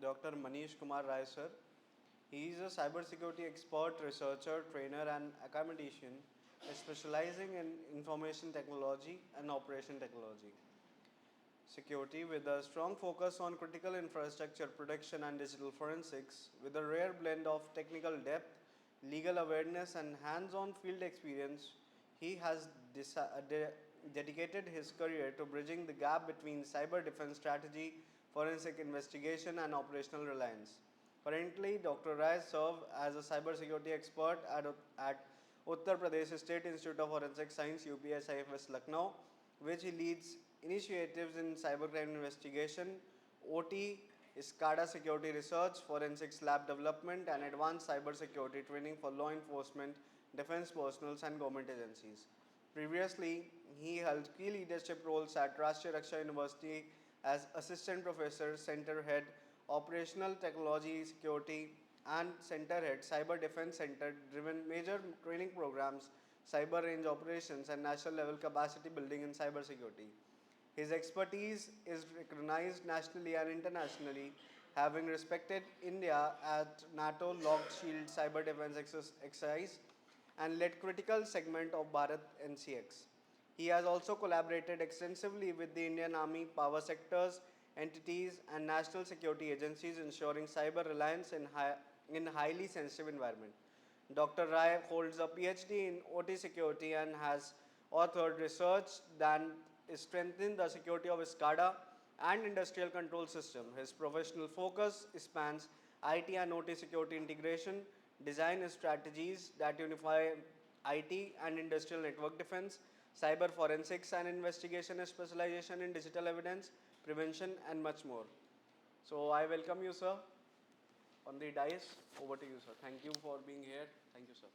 Dr. Manish Kumar Rai sir. He is a cybersecurity expert, researcher, trainer, and academician specializing in information technology and operation technology security with a strong focus on critical infrastructure protection and digital forensics with a rare blend of technical depth, legal awareness and hands-on field experience. He has dedicated his career to bridging the gap between cyber defense strategy, forensic investigation and operational reliance. Currently, Dr. Rai serves as a cybersecurity expert at Uttar Pradesh State Institute of Forensic Science UPSIFS Lucknow, which he leads initiatives in cybercrime investigation, OT, SCADA security research, forensics lab development, and advanced cybersecurity training for law enforcement, defense personnel, and government agencies. Previously, he held key leadership roles at Rashtriya Raksha University as assistant professor, center head, operational technology security, and center head, cyber defense center, driven major training programs, cyber range operations, and national level capacity building in cybersecurity. His expertise is recognized nationally and internationally, having respected India at NATO Locked Shield Cyber Defense Exercise and led critical segment of Bharat NCX. He has also collaborated extensively with the Indian Army, power sectors, entities, and national security agencies, ensuring cyber reliance in highly sensitive environment. Dr. Rai holds a PhD in OT security and has authored research that strengthens the security of SCADA and industrial control system. His professional focus spans IT and OT security integration, design strategies that unify IT and industrial network defense, cyber forensics and investigation specialization in digital evidence, prevention and much more. So I welcome you, sir, on the dais. Over to you, sir. Thank you for being here. Thank you, sir.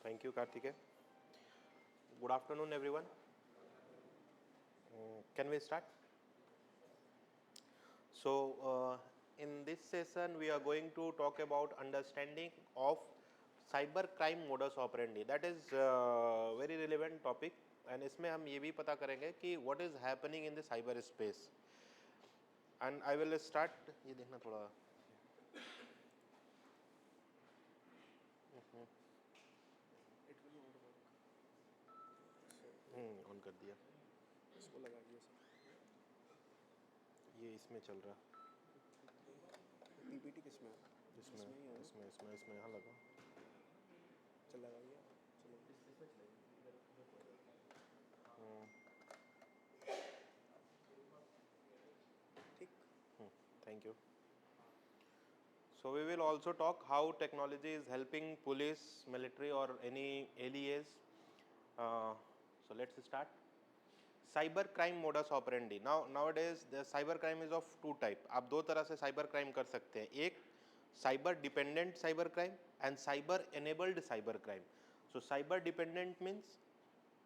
Thank you, Karthike. Good afternoon, everyone. Can we start? So, in this session, we are going to talk about understanding of cyber crime modus operandi. That is very relevant topic. And इसमें हम ये भी पता करेंगे कि what is happening in the cyber space. And I will start. ये देखना थोड़ा. ऑन कर दिया. इसको लगा दिया सर. ये इसमें चल रहा. पीपीटी किसमें है? इसमें यहाँ लगा. चल लगा दिया. चलो. ठीक. Thank you. So we will also talk how technology is helping police, military or any LEAs. So let's start. Cyber crime modus operandi. Nowadays the cyber crime is of two type. आप दो तरह से cyber crime कर सकते हैं. एक cyber dependent cyber crime and cyber enabled cyber crime. So cyber dependent means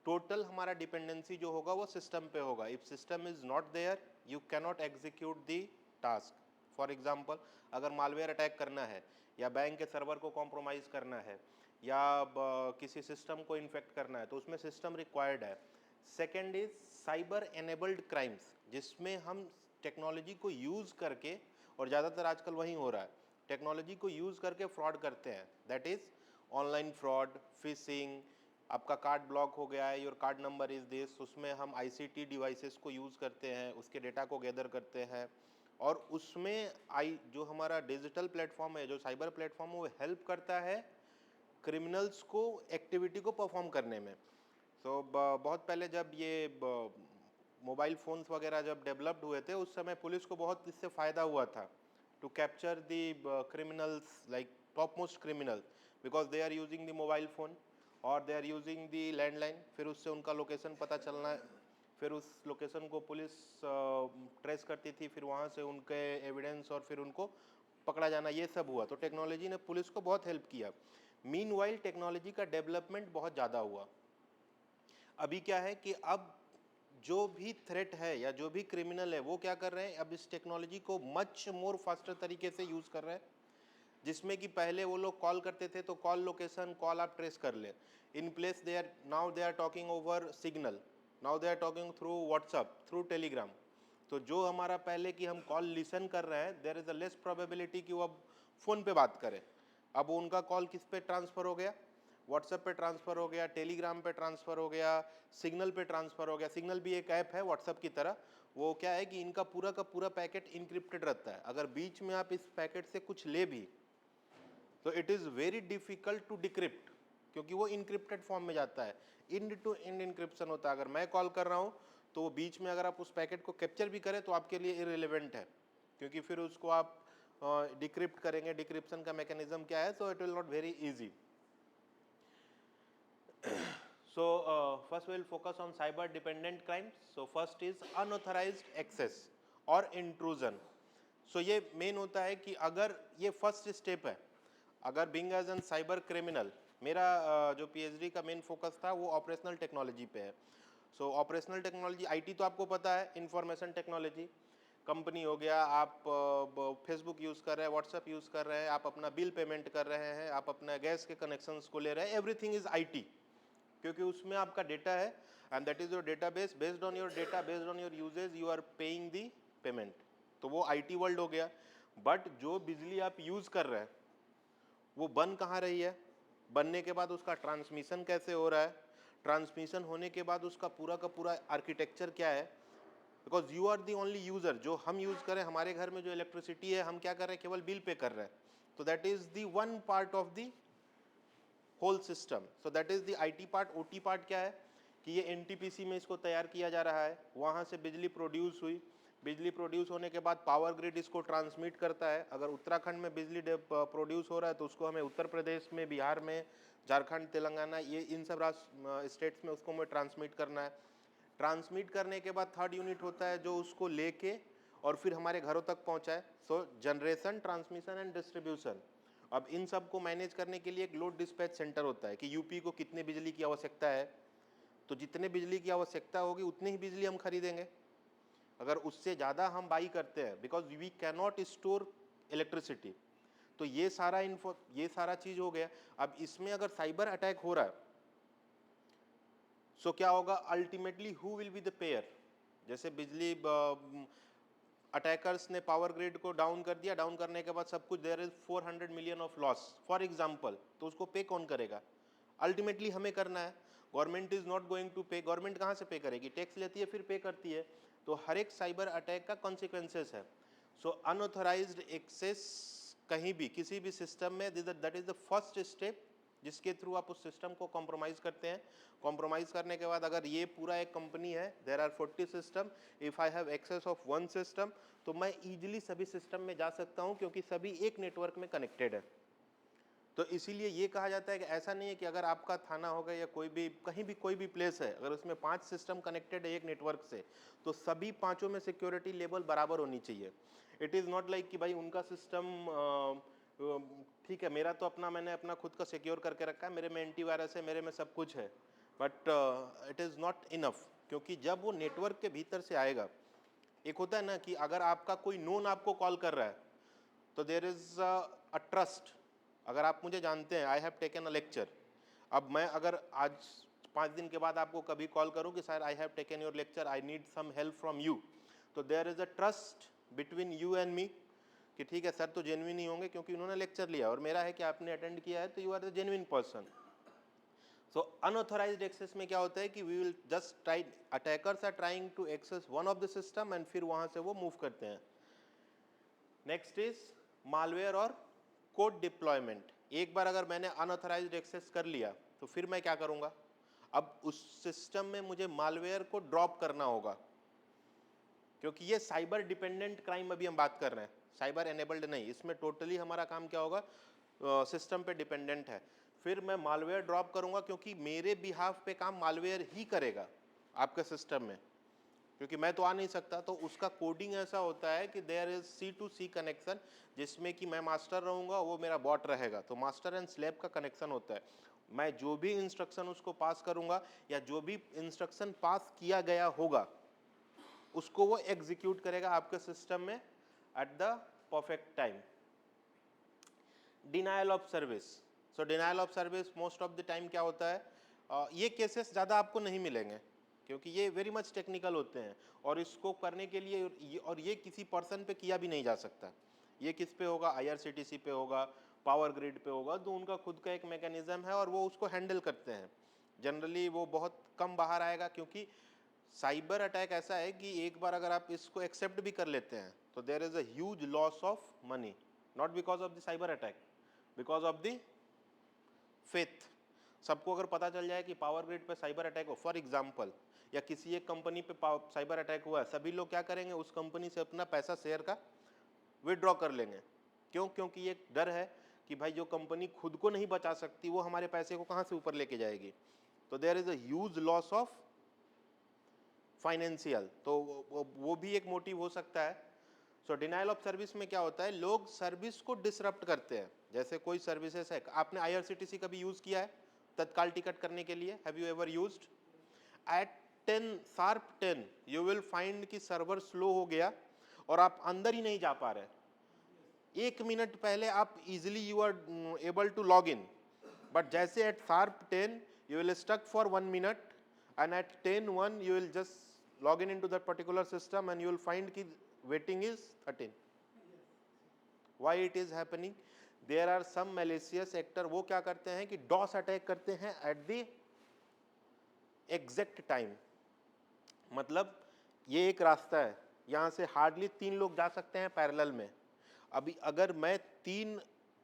total हमारा dependency जो होगा वो सिस्टम पे होगा. If system is not there you cannot execute the task. For example अगर मालवेयर अटैक करना है या बैंक के सर्वर को कॉम्प्रोमाइज़ करना है या किसी सिस्टम को इन्फेक्ट करना है तो उसमें सिस्टम रिक्वायर्ड है. Second is cyber enabled crimes जिसमें हम टेक्नोलॉजी को यूज़ करके, और ज़्यादातर आजकल वही हो रहा है, टेक्नोलॉजी को यूज़ करके फ्रॉड करते हैं. That is online fraud, fishing. आपका कार्ड ब्लॉक हो गया है, your card number is this, उसमें हम आईसीटी डिवाइसेस को यूज़ करते हैं, उसके डेटा को गैदर करते हैं और उसमें जो हमारा डिजिटल प्लेटफॉर्म है, जो साइबर प्लेटफॉर्म है, वो हेल्प करता है क्रिमिनल्स को एक्टिविटी को परफॉर्म करने में. तो बहुत पहले जब ये मोबाइल फ़ोन्स वगैरह जब डेवलप्ड हुए थे उस समय पुलिस को बहुत इससे फ़ायदा हुआ था to capture the criminals like top most criminal because they are using the mobile phone और they are using the landline. फिर उससे उनका लोकेशन पता चलना है, फिर उस लोकेशन को पुलिस ट्रेस करती थी, फिर वहाँ से उनके एविडेंस और फिर उनको पकड़ा जाना, ये सब हुआ. तो टेक्नोलॉजी ने पुलिस को बहुत हेल्प किया. मीनवाइल टेक्नोलॉजी का डेवलपमेंट बहुत ज़्यादा हुआ. अभी क्या है कि अब जो भी थ्रेट है या जो भी क्रिमिनल है वो क्या कर रहे हैं, अब इस टेक्नोलॉजी को मच मोर फास्टर तरीके से यूज़ कर रहे हैं. जिसमें कि पहले वो लोग कॉल करते थे तो कॉल लोकेशन, कॉल आप ट्रेस कर ले. In place they are talking over signal. Now they are talking through WhatsApp, through Telegram. तो जो हमारा पहले कि हम कॉल लिसन कर रहे हैं, there is a less probability कि वो अब फ़ोन पे बात करें। अब उनका कॉल किस पे ट्रांसफ़र हो गया, व्हाट्सएप पे ट्रांसफ़र हो गया, टेलीग्राम पे ट्रांसफ़र हो गया, सिग्नल पे ट्रांसफ़र हो गया। सिग्नल भी एक ऐप है व्हाट्सएप की तरह। वो क्या है कि इनका पूरा का पूरा पैकेट इनक्रिप्टेड रहता है। अगर बीच में आप इस पैकेट से कुछ ले भी तो it is very difficult to decrypt, क्योंकि वो इनक्रिप्टेड फॉर्म में जाता है। एंड टू एंड इनक्रिप्शन होता है। अगर मैं कॉल कर रहा हूँ तो वो बीच में अगर आप उस पैकेट को कैप्चर भी करें तो आपके लिए इररिलेवेंट है, क्योंकि फिर उसको आप डिक्रिप्ट करेंगे। डिक्रिप्शन का मैकेनिज्म क्या है, so it will not very easy. So first we will focus on cyber dependent crimes. So first is unauthorized access or intrusion. So ये मेन होता है कि अगर ये फर्स्ट स्टेप है, अगर being as an cyber criminal, मेरा जो पीएचडी का मेन फोकस था वो ऑपरेशनल टेक्नोलॉजी पे है। सो ऑपरेशनल टेक्नोलॉजी, आईटी तो आपको पता है, इंफॉर्मेशन टेक्नोलॉजी, कंपनी हो गया, आप फेसबुक यूज़ कर रहे हैं, व्हाट्सएप यूज़ कर रहे हैं, आप अपना बिल पेमेंट कर रहे हैं, आप अपना गैस के कनेक्शंस को ले रहे हैं, एवरीथिंग इज आईटी, क्योंकि उसमें आपका डेटा है and that is your database. Based on your data, based on your usage, you are paying the payment. तो वो आईटी वर्ल्ड हो गया। बट जो बिजली आप यूज़ कर रहे हैं वो बन कहाँ रही है, बनने के बाद उसका ट्रांसमिशन कैसे हो रहा है, ट्रांसमिशन होने के बाद उसका पूरा का पूरा आर्किटेक्चर क्या है, because you are the only user. जो हम यूज़ करें, हमारे घर में जो इलेक्ट्रिसिटी है, हम क्या कर रहे हैं, केवल बिल पे कर रहे हैं। तो that is the one part of the whole system. So that is the IT part. OT part क्या है कि ये एनटीपीसी में इसको तैयार किया जा रहा है, वहाँ से बिजली प्रोड्यूस हुई, बिजली प्रोड्यूस होने के बाद पावर ग्रिड इसको ट्रांसमिट करता है। अगर उत्तराखंड में बिजली प्रोड्यूस हो रहा है तो उसको हमें उत्तर प्रदेश में, बिहार में, झारखंड, तेलंगाना, ये इन सब राज्य स्टेट्स में उसको हमें ट्रांसमिट करना है। ट्रांसमिट करने के बाद थर्ड यूनिट होता है जो उसको लेके और फिर हमारे घरों तक पहुंचाए। सो जनरेशन, ट्रांसमिशन एंड डिस्ट्रीब्यूशन। अब इन सब को मैनेज करने के लिए एक लोड डिस्पैच सेंटर होता है कि यूपी को कितने बिजली की आवश्यकता है, तो जितने बिजली की आवश्यकता होगी उतनी ही बिजली हम खरीदेंगे। अगर उससे ज़्यादा हम बाई करते हैं, because we can not store electricity, तो ये सारा चीज़ हो गया। अब इसमें अगर साइबर अटैक हो रहा है सो क्या होगा, ultimately who will be the pair. जैसे बिजली अटैकर्स ने पावर ग्रिड को डाउन कर दिया, डाउन करने के बाद सब कुछ, there is 400 million of loss for example, तो उसको पे कौन करेगा, अल्टीमेटली हमें करना है। Government is not going to pay. Government कहाँ से पे करेगी, टैक्स लेती है फिर पे करती है। तो हर एक साइबर अटैक का कॉन्सिक्वेंसेस है। सो अनऑथराइज्ड एक्सेस कहीं भी किसी भी सिस्टम में, that is the first step जिसके थ्रू आप उस सिस्टम को कॉम्प्रोमाइज़ करते हैं। कॉम्प्रोमाइज़ करने के बाद अगर ये पूरा एक कंपनी है, there are 40 system, if I have access of one system, तो मैं ईजिली सभी सिस्टम में जा सकता हूँ, क्योंकि सभी एक नेटवर्क में कनेक्टेड है। तो इसीलिए ये कहा जाता है कि ऐसा नहीं है कि अगर आपका थाना होगा या कोई भी कहीं भी कोई भी प्लेस है, अगर उसमें 5 सिस्टम कनेक्टेड है एक नेटवर्क से, तो सभी पांचों में सिक्योरिटी लेवल बराबर होनी चाहिए। इट इज़ नॉट लाइक कि भाई उनका सिस्टम ठीक है, मेरा तो मैंने अपना खुद का सिक्योर करके रखा है, मेरे में एंटीवायरस है, मेरे में सब कुछ है, but it is not enough. क्योंकि जब वो नेटवर्क के भीतर से आएगा, एक होता है ना कि अगर आपका कोई नोन आपको कॉल कर रहा है तो देयर इज़ अ ट्रस्ट। अगर आप मुझे जानते हैं, आई हैव टेकन अ लेक्चर, अब मैं अगर आज 5 दिन के बाद आपको कभी कॉल करूं कि sir I have taken your lecture, I need some help from you, तो there is a trust between you and me कि ठीक है सर तो जेन्युइन ही होंगे, क्योंकि उन्होंने लेक्चर लिया और मेरा है कि आपने अटेंड किया है, तो you are the genuine person. So unauthorized access में क्या होता है कि we will just try, attackers are trying to access one of the system and फिर वहां से वो मूव करते हैं। नेक्स्ट इज मालवेयर और कोड डिप्लॉयमेंट। एक बार अगर मैंने अनऑथराइज्ड एक्सेस कर लिया तो फिर मैं क्या करूंगा, अब उस सिस्टम में मुझे मालवेयर को ड्रॉप करना होगा, क्योंकि ये साइबर डिपेंडेंट क्राइम अभी हम बात कर रहे हैं, साइबर एनेबल्ड नहीं। इसमें टोटली हमारा काम क्या होगा, सिस्टम पे डिपेंडेंट है। फिर मैं मालवेयर ड्रॉप करूंगा, क्योंकि मेरे बिहाफ पे काम मालवेयर ही करेगा आपके सिस्टम में, क्योंकि मैं तो आ नहीं सकता। तो उसका कोडिंग ऐसा होता है कि देयर इज C2C कनेक्शन, जिसमें कि मैं मास्टर रहूँगा, वो मेरा बॉट रहेगा। तो मास्टर एंड स्लेव का कनेक्शन होता है। मैं जो भी इंस्ट्रक्शन उसको पास करूँगा या जो भी इंस्ट्रक्शन पास किया गया होगा उसको वो एग्जीक्यूट करेगा आपके सिस्टम में at the perfect time. Denial of service. So denial of service most of the time क्या होता है, ये केसेस ज़्यादा आपको नहीं मिलेंगे, क्योंकि ये वेरी मच टेक्निकल होते हैं और इसको करने के लिए ये किसी पर्सन पे किया भी नहीं जा सकता। ये किस पे होगा, IRCTC पे होगा, पावर ग्रिड पे होगा, तो उनका खुद का एक मैकेनिज्म है और वो उसको हैंडल करते हैं। जनरली वो बहुत कम बाहर आएगा, क्योंकि साइबर अटैक ऐसा है कि एक बार अगर आप इसको एक्सेप्ट भी कर लेते हैं तो there is a huge loss of money, not because of the cyber attack, because of the faith. सबको अगर पता चल जाए कि पावर ग्रिड पे साइबर अटैक हो, फॉर एग्जांपल, या किसी एक कंपनी पे साइबर अटैक हुआ है, सभी लोग क्या करेंगे, उस कंपनी से अपना पैसा शेयर का विड्रॉ कर लेंगे। क्यों? क्योंकि ये डर है कि भाई जो कंपनी खुद को नहीं बचा सकती वो हमारे पैसे को कहाँ से ऊपर लेके जाएगी। तो there is a huge loss of financial, तो वो भी एक मोटिव हो सकता है। सो डिनाइल ऑफ सर्विस में क्या होता है, लोग सर्विस को डिसरप्ट करते हैं। जैसे कोई सर्विसेज है, आपने IRCTC का भी यूज किया है तत्काल टिकट करने के लिए, have you ever used? At 10 sharp 10 you will find कि सर्वर स्लो हो गया और आप अंदर ही नहीं जा पा रहे। 1 मिनट पहले आप easily you are able to log in, but जैसे at sharp 10 you will stuck for 1 minute and at 10:01 you will just log in into that particular system and you will find ki waiting is 13. Why it is happening? There are some malicious actor, वो क्या करते हैं कि DOS attack करते हैं at the exact time। मतलब ये एक रास्ता है, यहाँ से हार्डली 3 लोग जा सकते हैं पैरेलल में। अभी अगर मैं 3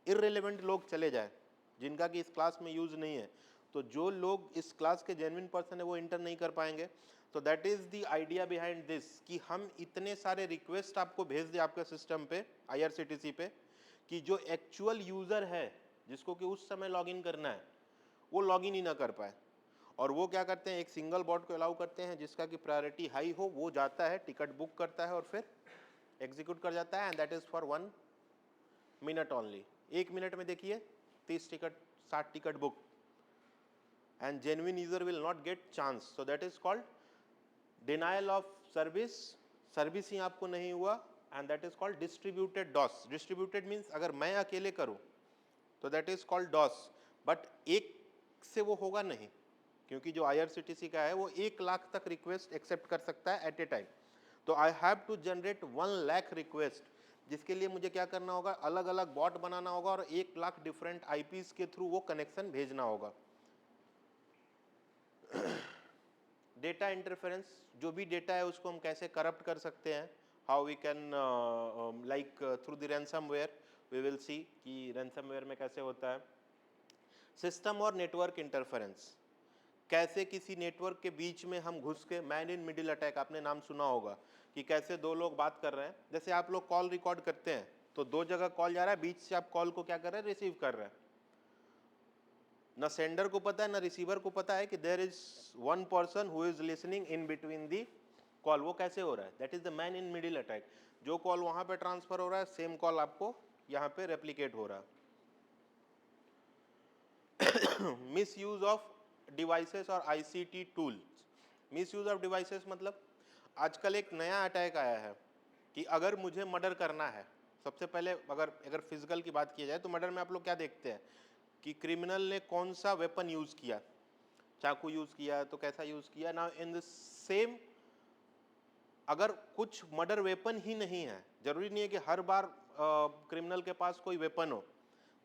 इररिलेवेंट लोग चले जाए जिनका कि इस क्लास में यूज नहीं है, तो जो लोग इस क्लास के जेन्युइन पर्सन है वो इंटर नहीं कर पाएंगे। तो that is the idea behind this कि हम इतने सारे रिक्वेस्ट आपको भेज दें आपके सिस्टम पे, IRCTC पे, कि जो एक्चुअल यूजर है जिसको कि उस समय लॉगिन करना है वो लॉगिन ही ना कर पाए। और वो क्या करते हैं, एक सिंगल बॉट को अलाउ करते हैं जिसका कि प्रायोरिटी हाई हो, वो जाता है टिकट बुक करता है और फिर एग्जीक्यूट कर जाता है, and that is for 1 minute only. 1 minute में देखिए 30 ticket 60 ticket book, and genuine user will not get chance, so that is called denial of service। Service ही आपको नहीं हुआ, and that is called distributed DOS। distributed means अगर मैं अकेले करूं तो that is called DOS, but एक से वो होगा नहीं, क्योंकि जो IRCTC का है वो 1 लाख तक रिक्वेस्ट एक्सेप्ट कर सकता है एट ए टाइम। तो I have to generate 1 lakh request, जिसके लिए मुझे क्या करना होगा, अलग अलग बॉट बनाना होगा और 1 लाख डिफरेंट IPs के थ्रू वो कनेक्शन भेजना होगा। डेटा इंटरफेरेंस, जो भी डेटा है उसको हम कैसे करप्ट कर सकते हैं, how we can like through the ransomware, we will see कि रैंसमवेयर में कैसे होता है। सिस्टम और नेटवर्क इंटरफेरेंस, कैसे किसी नेटवर्क के बीच में हम घुस के, मैन इन मिडिल अटैक आपने नाम सुना होगा, कि कैसे 2 लोग बात कर रहे हैं, जैसे आप लोग कॉल रिकॉर्ड करते हैं तो 2 जगह कॉल जा रहा है, बीच से आप कॉल को क्या कर रहे हैं, रिसीव कर रहे हैं। ना सेंडर को पता है ना रिसीवर को पता है कि there is 1 person who is listening in between the call. वो कैसे हो रहा है, that is the man in middle attack. जो कॉल वहां पे ट्रांसफर हो रहा है, सेम कॉल आपको यहाँ पे रेप्लिकेट हो रहा है। मिस यूज ऑफ डिवाइसेस और ICT tools. Miss use of devices मतलब आजकल एक नया अटैक आया है कि अगर मुझे मर्डर करना है, सबसे पहले अगर फिजिकल की बात की जाए तो मर्डर में आप लोग क्या देखते हैं कि क्रिमिनल ने कौन सा वेपन यूज किया, चाकू यूज किया तो कैसा यूज किया ना, इन द सेम। अगर कुछ मर्डर वेपन ही नहीं है, जरूरी नहीं है कि हर बार क्रिमिनल के पास कोई वेपन हो,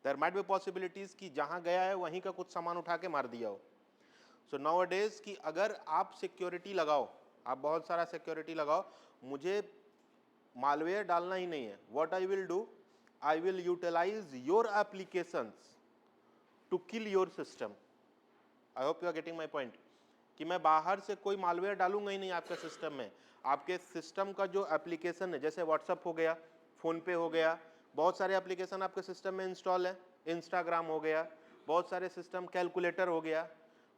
देयर माइट बी पॉसिबिलिटीज कि जहां गया है वहीं का कुछ सामान उठा के मार दिया हो। सो नाउ डेज कि अगर आप सिक्योरिटी लगाओ, आप बहुत सारा सिक्योरिटी लगाओ, मुझे मालवेयर डालना ही नहीं है, what I will do, I will utilize your applications to kill your system. I hope you are getting my point, कि मैं बाहर से कोई मालवेयर डालूंगा ही नहीं आपके सिस्टम में। आपके सिस्टम का जो एप्लीकेशन है, जैसे व्हाट्सअप हो गया, फ़ोनपे हो गया, बहुत सारे एप्लीकेशन आपके सिस्टम में इंस्टॉल है, इंस्टाग्राम हो गया, बहुत सारे सिस्टम, कैलकुलेटर हो गया,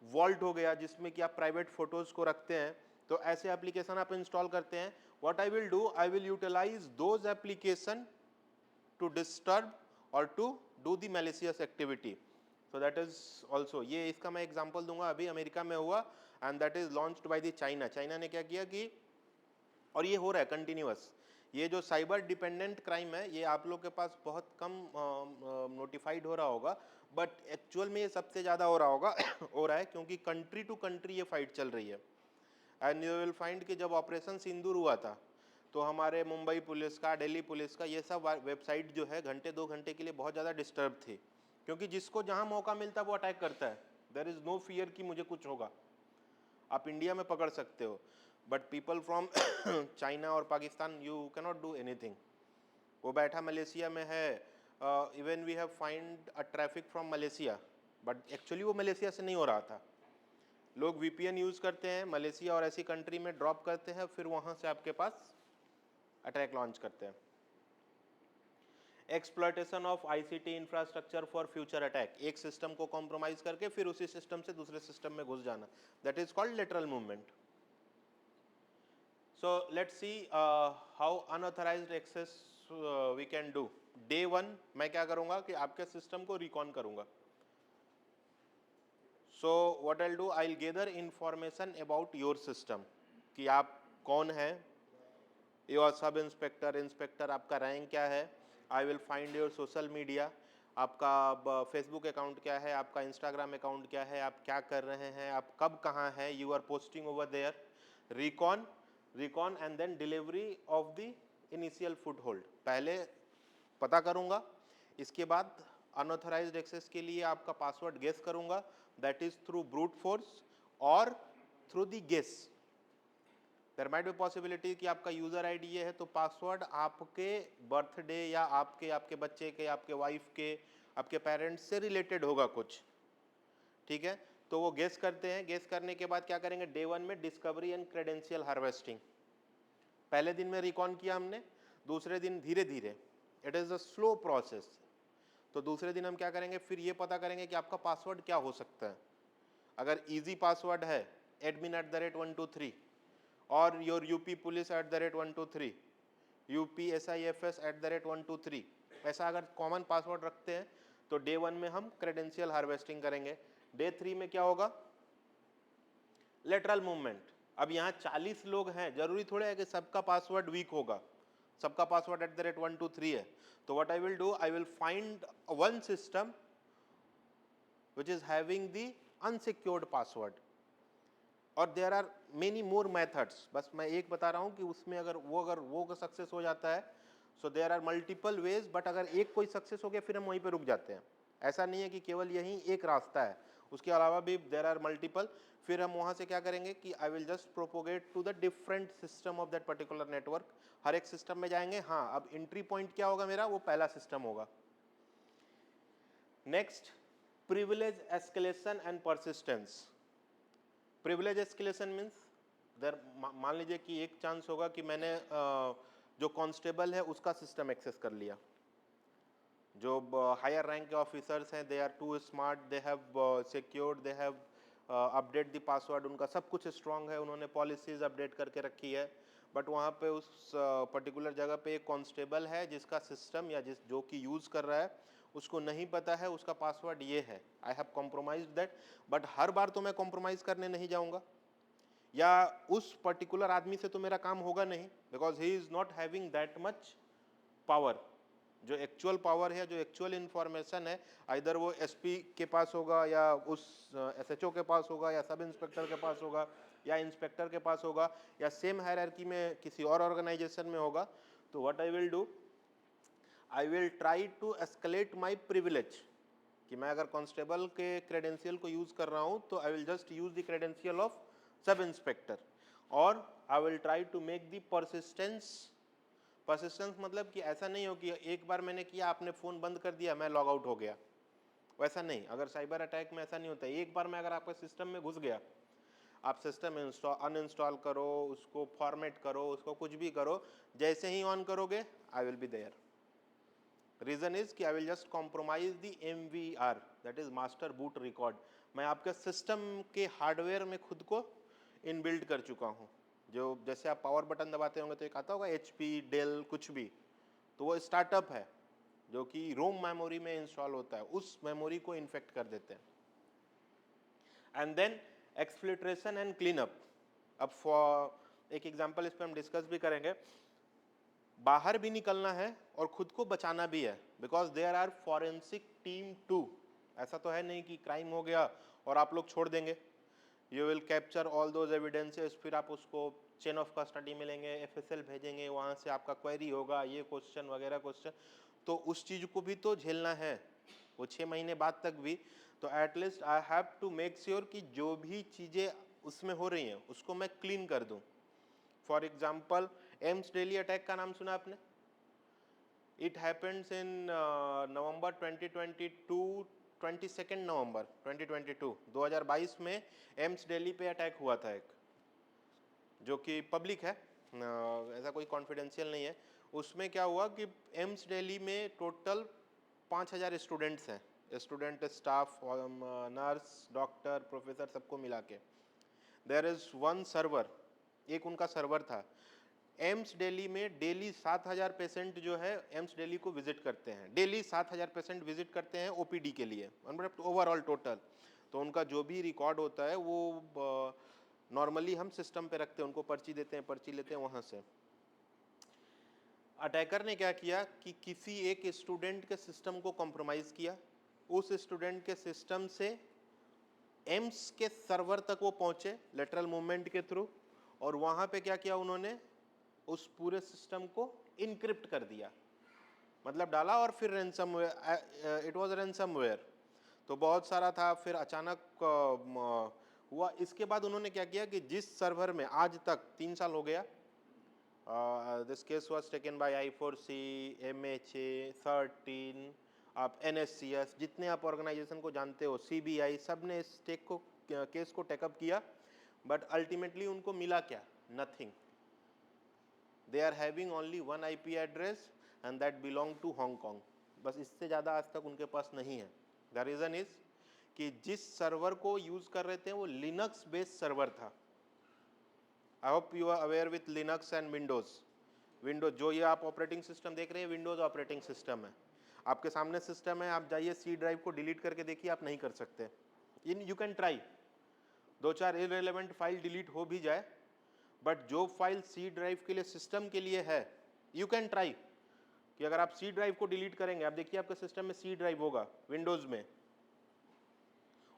वॉल्ट हो गया जिसमें कि आप प्राइवेट फोटोज़ को रखते हैं, तो ऐसे एप्लीकेशन आप इंस्टॉल करते हैं। What I will do, I will utilise those application to disturb और to do the malicious activity. So that is also, ये इसका मैं एग्जांपल दूंगा, अभी अमेरिका में हुआ and that is launched by the China. China ने क्या किया कि, और ये हो रहा है कंटिन्यूअस, ये जो साइबर डिपेंडेंट क्राइम है ये आप लोग के पास बहुत कम नोटिफाइड हो रहा होगा, बट एक्चुअल में ये सबसे ज़्यादा हो रहा होगा हो रहा है, क्योंकि कंट्री टू कंट्री ये फाइट चल रही है। एंड यू विल फाइंड कि जब ऑपरेशन सिंदूर हुआ था तो हमारे मुंबई पुलिस का, दिल्ली पुलिस का, ये सब वेबसाइट जो है घंटे 2 घंटे के लिए बहुत ज़्यादा डिस्टर्ब थी, क्योंकि जिसको जहाँ मौका मिलता है वो अटैक करता है. देयर इज़ नो फियर कि मुझे कुछ होगा. आप इंडिया में पकड़ सकते हो, बट पीपल फ्रॉम चाइना और Pakistan, you cannot do anything. वो बैठा मलेशिया में है. Even we have find a traffic from Malaysia, but actually वो मलेशिया से नहीं हो रहा था. लोग वीपीएन यूज़ करते हैं मलेशिया और ऐसी कंट्री में ड्रॉप करते हैं, फिर वहाँ से आपके पास अटैक लॉन्च करते हैं. Exploitation of ICT infrastructure for future attack, एक सिस्टम को कॉम्प्रोमाइज करके फिर उसी सिस्टम से दूसरे सिस्टम में घुस जाना, that is called lateral movement. So let's see how unauthorized access we can do. Day 1 मैं क्या करूंगा कि आपके सिस्टम को रिकॉन करूंगा. So what I will do, I will gather information about your system, कि आप कौन है, योर सब इंस्पेक्टर, इंस्पेक्टर, आपका रैंक क्या है. आई will find your social media, आपका फेसबुक अकाउंट क्या है, आपका इंस्टाग्राम अकाउंट क्या है, आप क्या कर रहे हैं, आप कब कहाँ हैं, you are posting over there. Recon and then delivery of the initial foothold. पहले पता करूँगा, इसके बाद अनऑथराइज्ड एक्सेस के लिए आपका पासवर्ड गेस करूँगा, that is through brute force और through the guess. There might be possibility कि आपका यूजर आईडी ये है तो पासवर्ड आपके बर्थडे या आपके बच्चे के, आपके वाइफ के, आपके पेरेंट्स से रिलेटेड होगा कुछ. ठीक है, तो वो गेस करते हैं. गेस करने के बाद क्या करेंगे, डे 1 में डिस्कवरी एंड क्रेडेंशियल हार्वेस्टिंग. पहले दिन में रिकॉन किया हमने, दूसरे दिन धीरे धीरे, it is a slow process. तो दूसरे दिन हम क्या करेंगे, फिर ये पता करेंगे कि आपका पासवर्ड क्या हो सकता है. अगर इजी पासवर्ड है admin@123 और योर यूपी पुलिस @123, UPSIFS @123, ऐसा अगर कॉमन पासवर्ड रखते हैं तो डे 1 में हम क्रेडेंशियल हार्वेस्टिंग करेंगे. डे 3 में क्या होगा, लेटरल मूवमेंट. अब यहाँ 40 लोग हैं, जरूरी थोड़े है कि सबका पासवर्ड वीक होगा, सबका पासवर्ड @123 है. तो what I will do, I will find one system which is having the unsecured password, और there are many more methods. बस मैं एक बता रहा हूँ कि उसमें अगर वो सक्सेस हो जाता है, so there are multiple ways. But अगर एक कोई सक्सेस हो गया फिर हम वहीं पे रुक जाते हैं. ऐसा नहीं है कि केवल यही एक रास्ता है, उसके अलावा भी देयर आर मल्टीपल. फिर हम वहाँ से क्या करेंगे कि I will just propagate to the different system of that particular network. हर एक सिस्टम में जाएंगे. हाँ, अब एंट्री पॉइंट क्या होगा मेरा, वो पहला सिस्टम होगा. Next, privilege escalation and persistence. Privilege escalation means there, मान लीजिए कि एक चांस होगा कि मैंने जो कांस्टेबल है उसका सिस्टम एक्सेस कर लिया. जो हायर रैंक के ऑफिसर्स हैं, they are too smart, they have secured, they have update the password, उनका सब कुछ स्ट्रांग है, उन्होंने पॉलिसीज अपडेट करके रखी है. बट वहाँ पे उस पर्टिकुलर जगह पे एक कांस्टेबल है जिसका सिस्टम या जो कि यूज़ कर रहा है उसको नहीं पता है उसका पासवर्ड ये है. I have compromised that. But हर बार तो मैं कॉम्प्रोमाइज़ करने नहीं जाऊँगा, या उस पर्टिकुलर आदमी से तो मेरा काम होगा नहीं, because he is not having that much power. जो एक्चुअल पावर है, जो एक्चुअल इन्फॉर्मेशन है, आइदर वो एसपी के पास होगा, या उस एसएचओ के पास होगा, या सब इंस्पेक्टर के पास होगा, या इंस्पेक्टर के पास होगा, या सेम हायरार्की में किसी और ऑर्गेनाइजेशन में होगा. तो what I will do, I will try to escalate my privilege. कि मैं अगर कांस्टेबल के क्रेडेंशियल को यूज़ कर रहा हूँ तो I will just use the credential of sub inspector, और I will try to make the persistence. Persistence मतलब कि ऐसा नहीं हो कि एक बार मैंने किया, आपने फ़ोन बंद कर दिया, मैं लॉग आउट हो गया, वैसा नहीं. अगर साइबर अटैक में ऐसा नहीं होता. एक बार मैं अगर आपके सिस्टम में घुस गया, आप सिस्टम अनइंस्टॉल करो, उसको फॉर्मेट करो, उसको कुछ भी करो, जैसे ही ऑन करोगे I will be there. Reason is कि I will just compromise the MVR, that is master boot record. मैं आपके सिस्टम के हार्डवेयर में खुद को इनबिल्ड कर चुका हूँ. जो जैसे आप पावर बटन दबाते होंगे तो एक आता होगा HP, डेल, कुछ भी, तो वो स्टार्टअप है जो कि रोम मेमोरी में इंस्टॉल होता है, उस मेमोरी को इन्फेक्ट कर देते हैं. And then exfiltration and cleanup. अब फॉर एक एग्जांपल इस पर हम डिस्कस भी करेंगे. बाहर भी निकलना है और खुद को बचाना भी है, because there are forensic team too. ऐसा तो है नहीं कि क्राइम हो गया और आप लोग छोड़ देंगे. You will capture all those evidences, फिर आप उसको चेन ऑफ कस्टडी में लेंगे, FSL भेजेंगे, वहाँ से आपका क्वेरी होगा, ये क्वेश्चन वगैरह क्वेश्चन, तो उस चीज़ को भी तो झेलना है वो 6 महीने बाद तक भी। तो at least I have to make sure कि जो भी चीज़ें उसमें हो रही हैं उसको मैं क्लीन कर दूँ। For example AIIMS Delhi attack का नाम सुना आपने? इट हैपेंड्स इन नवंबर 2022, 22 नवंबर 2022, 2022 में एम्स दिल्ली पे अटैक हुआ था एक, जो कि पब्लिक है, ऐसा कोई कॉन्फिडेंशियल नहीं है। उसमें क्या हुआ कि एम्स दिल्ली में टोटल 5000 स्टूडेंट्स हैं, student, staff, nurse, doctor, professor, सबको मिला के। देयर इज़ वन सर्वर, एक उनका सर्वर था। एम्स दिल्ली में डेली 7000 पेशेंट जो है एम्स दिल्ली को विजिट करते हैं, डेली 7000 पेशेंट विजिट करते हैं OPD के लिए, ओवरऑल टोटल। तो उनका जो भी रिकॉर्ड होता है वो नॉर्मली हम सिस्टम पे रखते हैं, उनको पर्ची देते हैं, पर्ची लेते हैं वहाँ से। अटैकर ने क्या किया कि किसी एक स्टूडेंट के सिस्टम को कॉम्प्रोमाइज़ किया, उस स्टूडेंट के सिस्टम से एम्स के सर्वर तक वो पहुँचे लेटरल मूवमेंट के थ्रू, और वहाँ पे क्या किया उन्होंने, उस पूरे सिस्टम को इनक्रिप्ट कर दिया, मतलब डाला, और फिर रैंसमवेयर, इट वाज रैंसमवेयर, तो बहुत सारा था। फिर अचानक हुआ, इसके बाद उन्होंने क्या किया कि जिस सर्वर में आज तक 3 साल हो गया, this case was taken by I4C, MHA, 13, आप NSCS, जितने आप ऑर्गेनाइजेशन को जानते हो, CBI, सब ने इस केस को टेकअप किया, बट अल्टीमेटली उनको मिला क्या? Nothing. They are having only one IP address and that belong to Hong Kong, बस इससे ज़्यादा आज तक उनके पास नहीं है। द रीज़न इज कि जिस सर्वर को यूज़ कर रहे थे वो लिनक्स बेस्ड सर्वर था। I hope you are aware with Linux and Windows, जो ये आप ऑपरेटिंग सिस्टम देख रहे हैं विंडोज ऑपरेटिंग सिस्टम है, आपके सामने सिस्टम है, आप जाइए C ड्राइव को डिलीट करके देखिए, आप नहीं कर सकते। You can try, 2-4 irrelevant file delete हो भी जाए, बट जो फाइल C ड्राइव के लिए सिस्टम के लिए है, यू कैन ट्राई कि अगर आप C ड्राइव को डिलीट करेंगे, आप देखिए आपके सिस्टम में C ड्राइव होगा विंडोज में,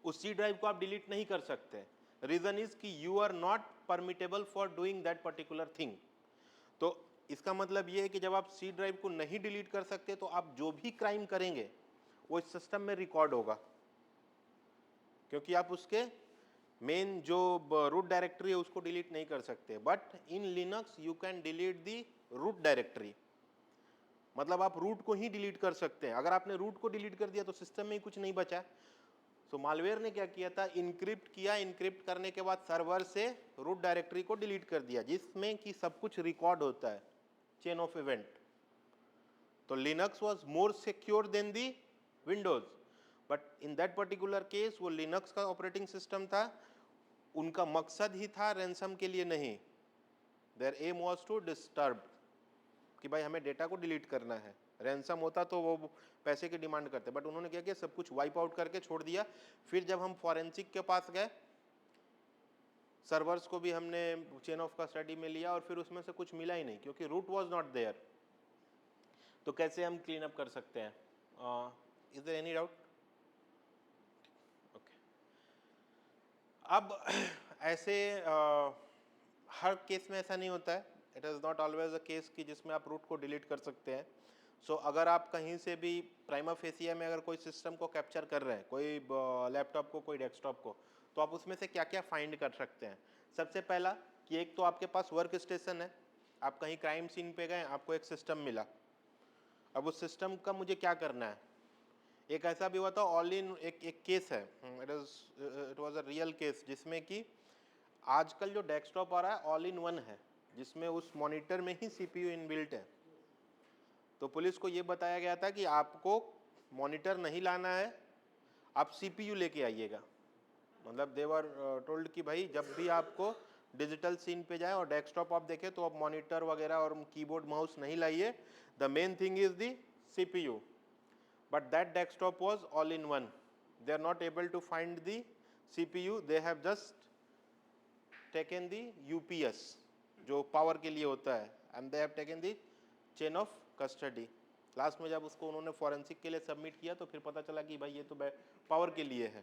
उस C ड्राइव को आप डिलीट नहीं कर सकते। रीजन इज कि you are not permitable for doing that particular thing. तो इसका मतलब ये है कि जब आप C ड्राइव को नहीं डिलीट कर सकते, तो आप जो भी क्राइम करेंगे वो इस सिस्टम में रिकॉर्ड होगा, क्योंकि आप उसके मेन जो रूट डायरेक्टरी है उसको डिलीट नहीं कर सकते। But in Linux you can delete the root directory, मतलब आप रूट को ही डिलीट कर सकते हैं। अगर आपने रूट को डिलीट कर दिया तो सिस्टम में ही कुछ नहीं बचा। सो मालवेयर ने क्या किया था, इनक्रिप्ट किया, इनक्रिप्ट करने के बाद सर्वर से रूट डायरेक्टरी को डिलीट कर दिया, जिसमें कि सब कुछ रिकॉर्ड होता है, चेन ऑफ इवेंट। तो Linux was more secure than the Windows, but in that particular case वो लिनक्स का ऑपरेटिंग सिस्टम था, उनका मकसद ही था रैंसम के लिए नहीं, their aim was to disturb, कि भाई हमें डेटा को डिलीट करना है। रैंसम होता तो वो पैसे की डिमांड करते, बट उन्होंने क्या किया, सब कुछ वाइप आउट करके छोड़ दिया। फिर जब हम फॉरेंसिक के पास गए, सर्वर्स को भी हमने चेन ऑफ कस्टडी में लिया, और फिर उसमें से कुछ मिला ही नहीं, क्योंकि रूट वाज नॉट देयर। तो कैसे हम क्लीन अप कर सकते हैं? Is there any doubt? Okay, अब ऐसे हर केस में ऐसा नहीं होता है, it is not always a case कि जिसमें आप रूट को डिलीट कर सकते हैं। सो अगर आप कहीं से भी प्राइमा फेसिया में अगर कोई सिस्टम को कैप्चर कर रहे हैं, कोई लैपटॉप को, कोई डेस्कटॉप को, तो आप उसमें से क्या क्या फाइंड कर सकते हैं? सबसे पहला कि एक तो आपके पास वर्क स्टेशन है, आप कहीं क्राइम सीन पे गए, आपको एक सिस्टम मिला, अब उस सिस्टम का मुझे क्या करना है? एक ऐसा भी हुआ था, ऑल इन एक केस है, it was a real case, जिसमें कि आजकल जो डेस्कटॉप आ रहा है ऑल इन वन है, जिसमें उस मॉनिटर में ही CPU इनबिल्ट है। तो पुलिस को ये बताया गया था कि आपको मॉनिटर नहीं लाना है, आप CPU लेके आइएगा। मतलब देवर टोल्ड कि भाई जब भी आपको डिजिटल सीन पे जाए और डेस्कटॉप आप देखें तो आप मॉनिटर वगैरह और कीबोर्ड माउस नहीं लाइए, the main thing is the CPU। But that desktop was all in one, they are not able to find the CPU, they have just taken the UPS जो power के लिए होता है, and they have taken the chain of custody. Last में जब उसको उन्होंने forensic के लिए सबमिट किया तो फिर पता चला कि भाई ये तो पावर के लिए है।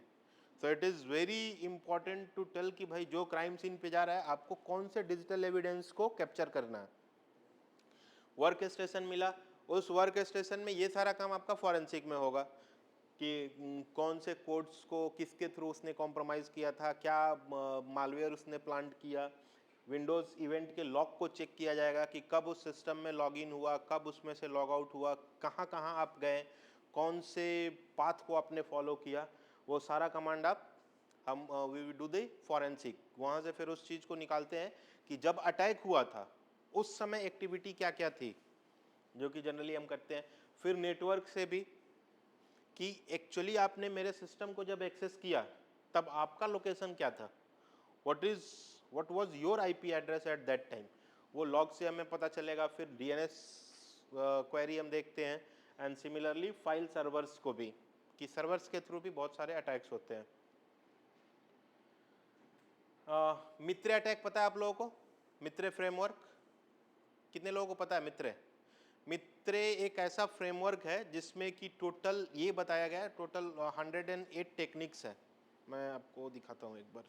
So it is very important to tell कि भाई जो क्राइम सीन पे जा रहा है आपको कौन से डिजिटल एविडेंस को कैप्चर करना है। वर्क स्टेशन मिला, उस वर्क स्टेशन में ये सारा काम आपका फॉरेंसिक में होगा कि कौन से कोड्स को किसके थ्रू उसने कॉम्प्रोमाइज़ किया था, क्या मालवेयर उसने प्लांट किया। विंडोज़ इवेंट के लॉग को चेक किया जाएगा कि कब उस सिस्टम में लॉगिन हुआ, कब उसमें से लॉग आउट हुआ, कहाँ कहाँ आप गए, कौन से पाथ को आपने फॉलो किया। वो सारा कमांड आप हम वी डू द फॉरेंसिक, वहाँ से फिर उस चीज़ को निकालते हैं कि जब अटैक हुआ था उस समय एक्टिविटी क्या क्या थी, जो कि जनरली हम करते हैं। फिर नेटवर्क से भी कि एक्चुअली आपने मेरे सिस्टम को जब एक्सेस किया तब आपका लोकेशन क्या था, what was your IP address at that time, वो लॉग से हमें पता चलेगा। फिर डीएनएस क्वेरी हम देखते हैं, एंड सिमिलरली फाइल सर्वर्स को भी, कि सर्वर्स के थ्रू भी बहुत सारे अटैक्स होते हैं। मित्र अटैक पता है आप लोगों को? मित्र फ्रेमवर्क कितने लोगों को पता है? मित्र एक ऐसा फ्रेमवर्क है जिसमें कि टोटल ये बताया गया है, टोटल 108 टेक्निक्स है। मैं आपको दिखाता हूँ एक बार।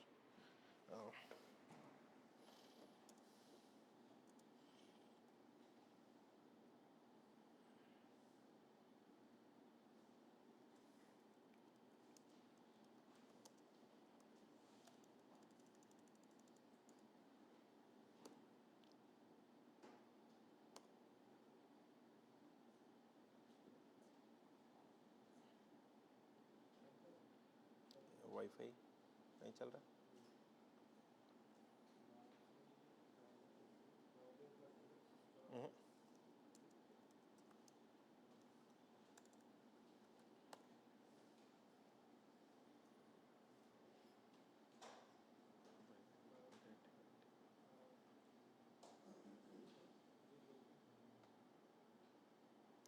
वाईफाई नहीं चल रहा।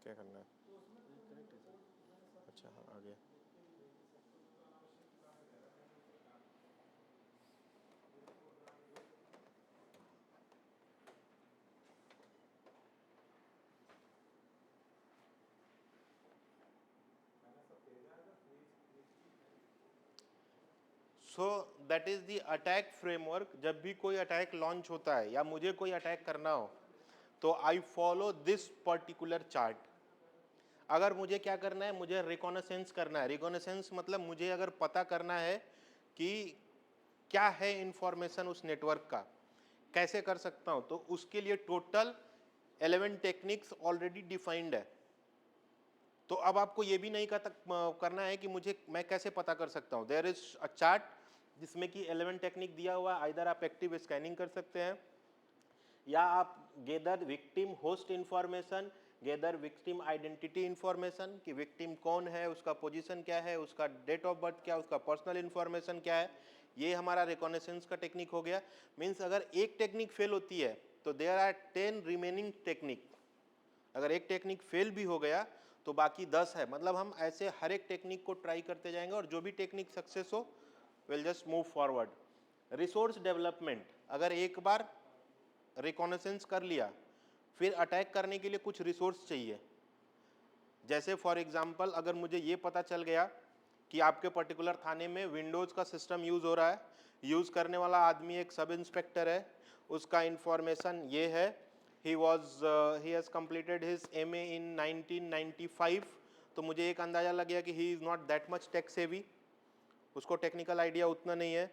क्या करना है? अच्छा हाँ, आ गया। सो that is the attack framework. जब भी कोई अटैक लॉन्च होता है या मुझे कोई अटैक करना हो तो I follow this particular chart. अगर मुझे क्या करना है, मुझे रिकॉनेसेंस करना है। रिकॉनेसेंस मतलब मुझे अगर पता करना है कि क्या है इंफॉर्मेशन उस नेटवर्क का, कैसे कर सकता हूं, तो उसके लिए टोटल 11 टेक्निक्स ऑलरेडी डिफाइंड है। तो अब आपको ये भी नहीं करना है कि मुझे मैं कैसे पता कर सकता हूँ। देयर इज अ चार्ट जिसमें कि 11 टेक्निक दिया हुआ है। आइदर आप एक्टिव स्कैनिंग कर सकते हैं, या आप gather victim host information, gather victim identity information, कि विक्टिम कौन है, उसका पोजीशन क्या है, उसका डेट ऑफ बर्थ क्या है, उसका पर्सनल इंफॉर्मेशन क्या है। ये हमारा रिकॉनेसेंस का टेक्निक हो गया। मीन्स अगर एक टेक्निक फेल होती है तो देयर आर 10 रिमेनिंग टेक्निक। अगर एक टेक्निक फेल भी हो गया तो बाकी 10 है। मतलब हम ऐसे हर एक टेक्निक को ट्राई करते जाएंगे और जो भी टेक्निक सक्सेस हो will just move forward. Resource development, अगर एक बार रिकॉनेसेंस कर लिया फिर अटैक करने के लिए कुछ रिसोर्स चाहिए। जैसे फॉर एग्जांपल अगर मुझे ये पता चल गया कि आपके पर्टिकुलर थाने में विंडोज़ का सिस्टम यूज़ हो रहा है, यूज़ करने वाला आदमी एक सब इंस्पेक्टर है, उसका इंफॉर्मेशन ये है, he has completed his MA in 1995, तो मुझे एक अंदाज़ा लग गया कि he is not that much tech savvy, उसको टेक्निकल आइडिया उतना नहीं है।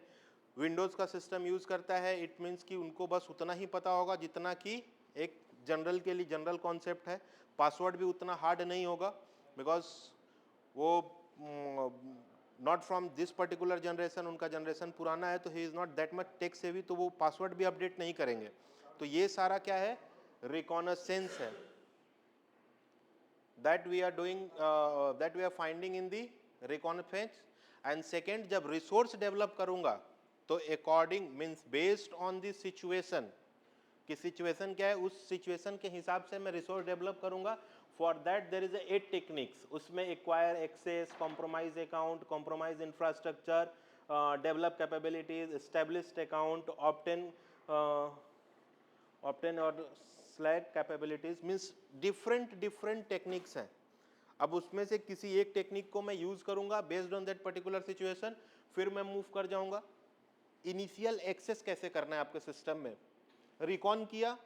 विंडोज़ का सिस्टम यूज़ करता है, इट मीन्स कि उनको बस उतना ही पता होगा जितना कि एक जनरल के लिए जनरल कॉन्सेप्ट है। पासवर्ड भी उतना हार्ड नहीं होगा, बिकॉज वो not from this particular generation, उनका जनरेशन पुराना है, तो he is not that much tech savvy, तो वो पासवर्ड भी अपडेट नहीं करेंगे। तो ये सारा क्या है, रिकॉनेसेंस है, that we are doing, that we are finding in the reconnaissance. And second, जब रिसोर्स डेवलप करूंगा तो according means based on the situation, कि सिचुएशन क्या है उस सिचुएशन के हिसाब से मैं रिसोर्स डेवलप करूंगा। For that there is 8 techniques, उसमें acquire access, compromise account, compromise infrastructure, develop capabilities, established account, obtain और slag capabilities, means different techniques हैं। अब उसमें से किसी एक टेक्निक को मैं यूज करूंगा based on that particular situation, फिर मैं मूव कर जाऊंगा इनिशियल एक्सेस कैसे करना है आपके सिस्टम में, रिकॉन किया,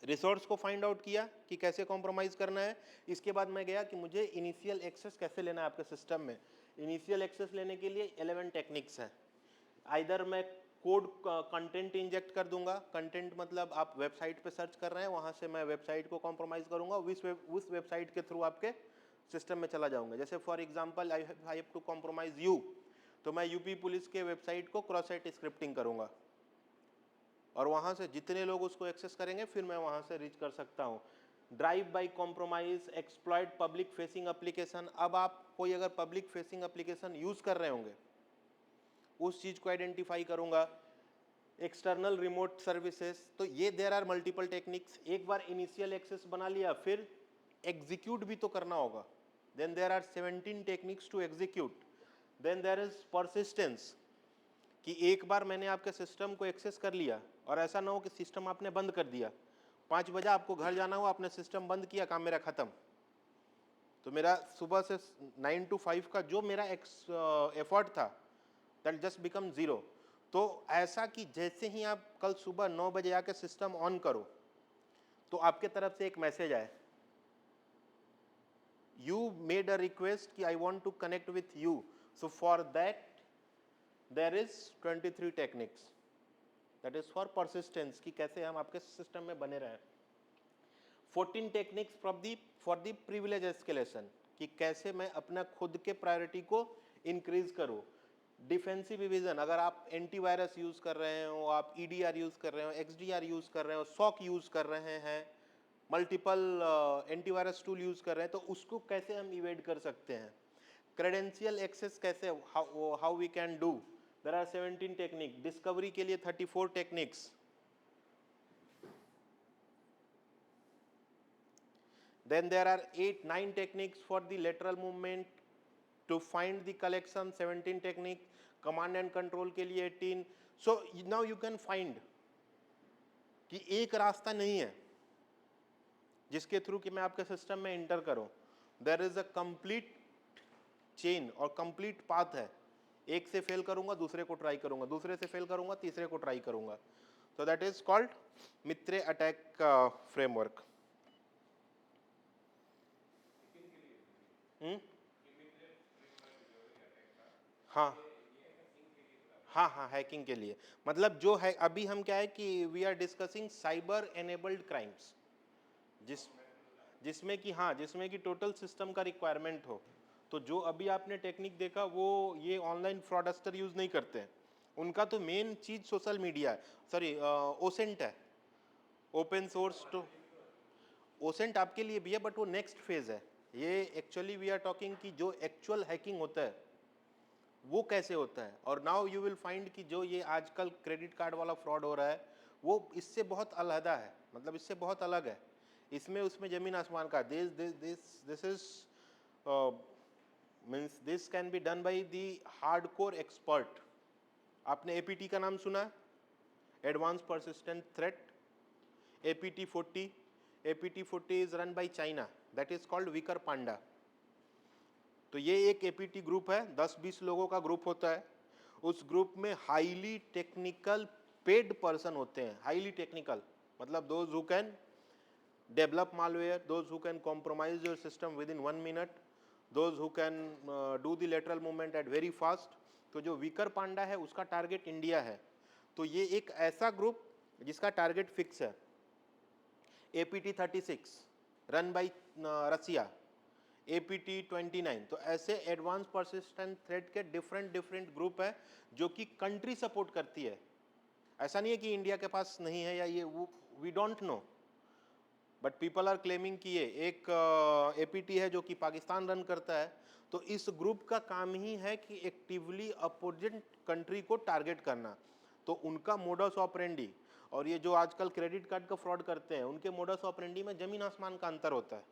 रिसोर्स को फाइंड आउट किया कि कैसे कॉम्प्रोमाइज करना है। इसके बाद मैं गया कि मुझे इनिशियल एक्सेस कैसे लेना है आपके सिस्टम में। इनिशियल एक्सेस लेने के लिए 11 टेक्निक्स हैं। आइदर मैं कोड कंटेंट इंजेक्ट कर दूंगा, कंटेंट मतलब आप वेबसाइट पे सर्च कर रहे हैं, वहां से मैं वेबसाइट को कॉम्प्रोमाइज करूंगा, उस वेबसाइट के थ्रू आपके सिस्टम में चला जाऊंगा। जैसे for example I have to compromise you, तो मैं यूपी पुलिस के वेबसाइट को क्रॉस साइट स्क्रिप्टिंग करूंगा और वहां से जितने लोग उसको एक्सेस करेंगे फिर मैं वहां से रीच कर सकता हूं। Drive bye compromise, exploit public facing application. अब आप कोई अगर पब्लिक फेसिंग एप्लीकेशन यूज कर रहे होंगे उस चीज को आइडेंटिफाई करूंगा। एक्सटर्नल रिमोट सर्विसेज, तो ये देयर आर मल्टीपल टेक्निक्स। एक बार इनिशियल एक्सेस बना लिया फिर एग्जीक्यूट भी तो करना होगा। Then there are 17 techniques to execute. Then there is persistence, कि एक बार मैंने आपके सिस्टम को एक्सेस कर लिया और ऐसा ना हो कि सिस्टम आपने बंद कर दिया, 5 बजे आपको घर जाना हो, आपने सिस्टम बंद किया, काम मेरा खत्म, तो मेरा सुबह से 9 to 5 का जो मेरा एफर्ट था दैट जस्ट बिकम 0। तो ऐसा कि जैसे ही आप कल सुबह 9 बजे आके सिस्टम ऑन करो तो आपके तरफ से एक मैसेज आए, यू मेड अ रिक्वेस्ट कि I want to connect with you, so for that there is 23 techniques, that is for persistence, कि कैसे हम आपके सिस्टम में बने रहें। 14 techniques for the privilege escalation, कि कैसे मैं अपना खुद के प्रायोरिटी को इंक्रीज करूं। डिफेंसिव विजन, अगर आप एंटीवायरस यूज कर रहे हो, आप ईडीआर यूज कर रहे हो, एक्सडीआर यूज कर रहे हो, सॉक यूज कर रहे हैं, मल्टीपल एंटीवायरस टूल यूज कर रहे हैं, तो उसको कैसे हम इवेड कर सकते हैं। क्रेडेंशियल एक्सेस कैसे, how we can do, there are 17 technique. Discovery के लिए 34 techniques. Then there are 9 techniques for the lateral movement. To find the collection 17 technique, command and control के लिए 18. So now you can find कि एक रास्ता नहीं है जिसके थ्रू कि मैं आपके सिस्टम में इंटर करूं। There is a complete chain और complete path है। एक से फेल करूंगा, दूसरे को ट्राई करूंगा, दूसरे से फेल करूंगा, तीसरे को ट्राई करूंगा। So that is called मित्रे अटैक फ्रेमवर्क। हाँ हाँ हाँ, हैकिंग के लिए मतलब जो है, अभी हम क्या है कि we are discussing cyber enabled crimes, जिसमें कि हाँ, जिसमें कि टोटल सिस्टम का रिक्वायरमेंट हो। तो जो अभी आपने टेक्निक देखा वो ये ऑनलाइन फ्रॉडस्टर यूज नहीं करते हैं, उनका तो मेन चीज सोशल मीडिया है, सॉरी ओसेंट है, ओपन सोर्स। तो ओसेंट आपके लिए भी है बट वो नेक्स्ट फेज है। ये एक्चुअली वी आर टॉकिंग कि जो एक्चुअल हैकिंग होता है वो कैसे होता है। और नाउ यू विल फाइंड कि जो ये आजकल क्रेडिट कार्ड वाला फ्रॉड हो रहा है वो इससे बहुत अलहदा है, मतलब इससे बहुत अलग है। इसमें उसमें जमीन आसमान का, this is means this can be done by the hardcore expert. आपने एपीटी का नाम सुना है, advance persistent threat, APT 40। APT 40 is run by China, that is called wicked panda. तो ये एक एपीटी ग्रुप है, 10-20 लोगों का ग्रुप होता है। उस ग्रुप में हाईली टेक्निकल पेड पर्सन होते हैं। हाईली टेक्निकल मतलब those who can develop malware, those who can compromise your system with in 1 minute, those who can do the lateral movement at very fast. तो जो vicar पांडा है उसका target India है। तो ये एक ऐसा ग्रुप जिसका टारगेट फिक्स है। APT 36 run by Russia, APT 29। तो ऐसे एडवांस परसिस्टेंट थ्रेट के डिफरेंट ग्रुप है जो कि कंट्री सपोर्ट करती है। ऐसा नहीं है कि इंडिया के पास नहीं है या ये, we don't know, but people are claiming कि ये एक एपीटी है जो कि पाकिस्तान रन करता है। तो इस ग्रुप का काम ही है कि एक्टिवली अपोजिट कंट्री को टारगेट करना। तो उनका मोडस ऑपरेंडी और ये जो आजकल क्रेडिट कार्ड का फ्रॉड करते हैं उनके मोडस ऑपरेंडी में जमीन आसमान का अंतर होता है।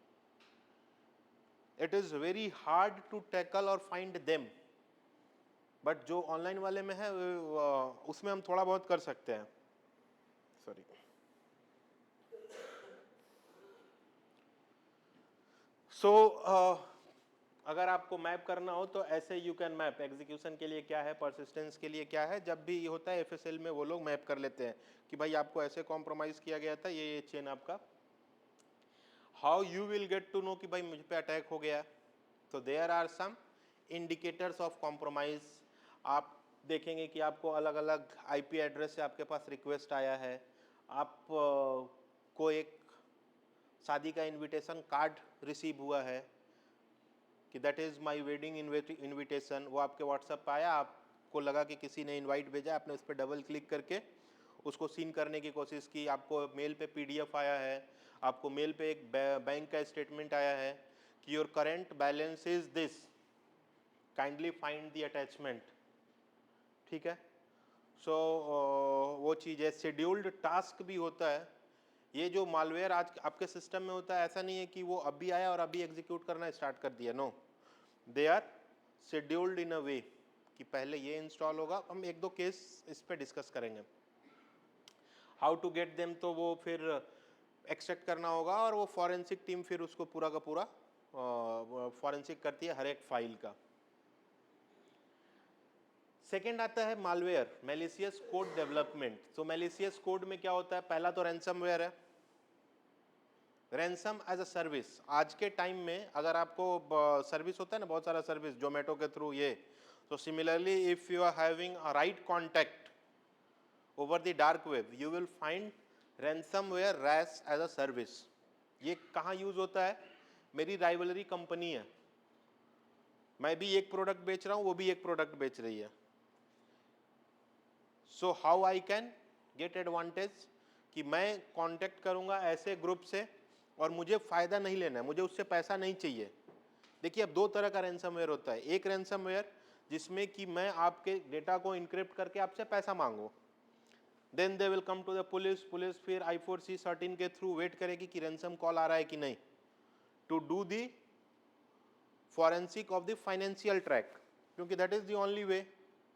It is very hard to tackle और फाइंड देम, बट जो ऑनलाइन वाले में है उसमें हम थोड़ा बहुत कर सकते हैं। सॉरी। सो अगर आपको मैप करना हो तो ऐसे यू कैन मैप, एग्जीक्यूशन के लिए क्या है, परसिस्टेंस के लिए क्या है, जब भी ये होता है एफएसएल में वो लोग मैप कर लेते हैं कि भाई आपको ऐसे कॉम्प्रोमाइज़ किया गया था, ये चेन आपका। How you will get to know कि भाई मुझ पे अटैक हो गया, तो there are some indicators of compromise. आप देखेंगे कि आपको अलग अलग आईपी एड्रेस से आपके पास रिक्वेस्ट आया है, आप को एक शादी का इनविटेशन कार्ड रिसीव हुआ है कि that is my wedding invitation, वो आपके व्हाट्सएप पे आया, आपको लगा कि किसी ने इनवाइट भेजा, आपने उस पर डबल क्लिक करके उसको सीन करने की कोशिश की, आपको मेल पे पीडीएफ आया है, आपको मेल पे एक बैंक का स्टेटमेंट आया है कि your current balance is this, kindly find the attachment. ठीक है, सो वो चीज़ है। शेड्यूल्ड टास्क भी होता है। ये जो मालवेयर आज आपके सिस्टम में होता है, ऐसा नहीं है कि वो अभी आया और अभी एग्जीक्यूट करना स्टार्ट कर दिया, नो, दे आर शेड्यूल्ड इन अ वे कि पहले ये इंस्टॉल होगा। हम एक दो केस इस पे डिस्कस करेंगे, हाउ टू गेट देम, तो वो फिर एक्सट्रैक्ट करना होगा और वो फॉरेंसिक टीम फिर उसको पूरा का पूरा फॉरेंसिक करती है हर एक फाइल का। सेकेंड आता है मालवेयर, मैलिशियस कोड डेवलपमेंट। तो मैलिशियस कोड में क्या होता है, पहला तो रैंसमवेयर है। रैंसम एज अ सर्विस, आज के टाइम में अगर आपको सर्विस होता है ना, बहुत सारा सर्विस जोमेटो के थ्रू ये, तो similarly if you are having a right contact over the dark web, you will find ransomware RaaS as a service. ये कहाँ यूज होता है, मेरी राइवलरी कंपनी है, मैं भी एक प्रोडक्ट बेच रहा हूँ, वो भी एक प्रोडक्ट बेच रही है, so how I can get advantage कि मैं कांटेक्ट करूंगा ऐसे ग्रुप से और मुझे फ़ायदा नहीं लेना है, मुझे उससे पैसा नहीं चाहिए। देखिए अब दो तरह का रैंसमवेयर होता है, एक रैंसमवेयर जिसमें कि मैं आपके डेटा को इनक्रिप्ट करके आपसे पैसा मांगू, then they will come to the police, police फिर I4C13 के थ्रू वेट करेगी कि रैंसम कॉल आ रहा है कि नहीं, to do the forensic of the financial track, क्योंकि that is the only way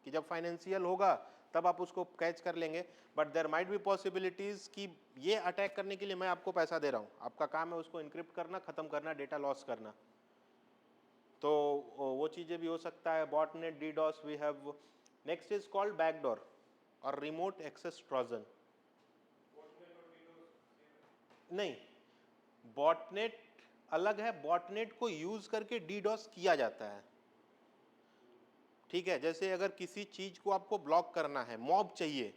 कि जब फाइनेंशियल होगा तब आप उसको कैच कर लेंगे। But there might be possibilities कि ये अटैक करने के लिए मैं आपको पैसा दे रहा हूँ, आपका काम है उसको इनक्रिप्ट करना, खत्म करना, डेटा लॉस करना, तो वो चीज़ें भी हो सकता है। Botnet, DDoS we have. Next is called backdoor और रिमोट एक्सेस ट्रोजन। नहीं, बॉटनेट अलग है, बॉटनेट को यूज करके डीडॉस किया जाता है। ठीक है, जैसे अगर किसी चीज को आपको ब्लॉक करना है, मॉब चाहिए,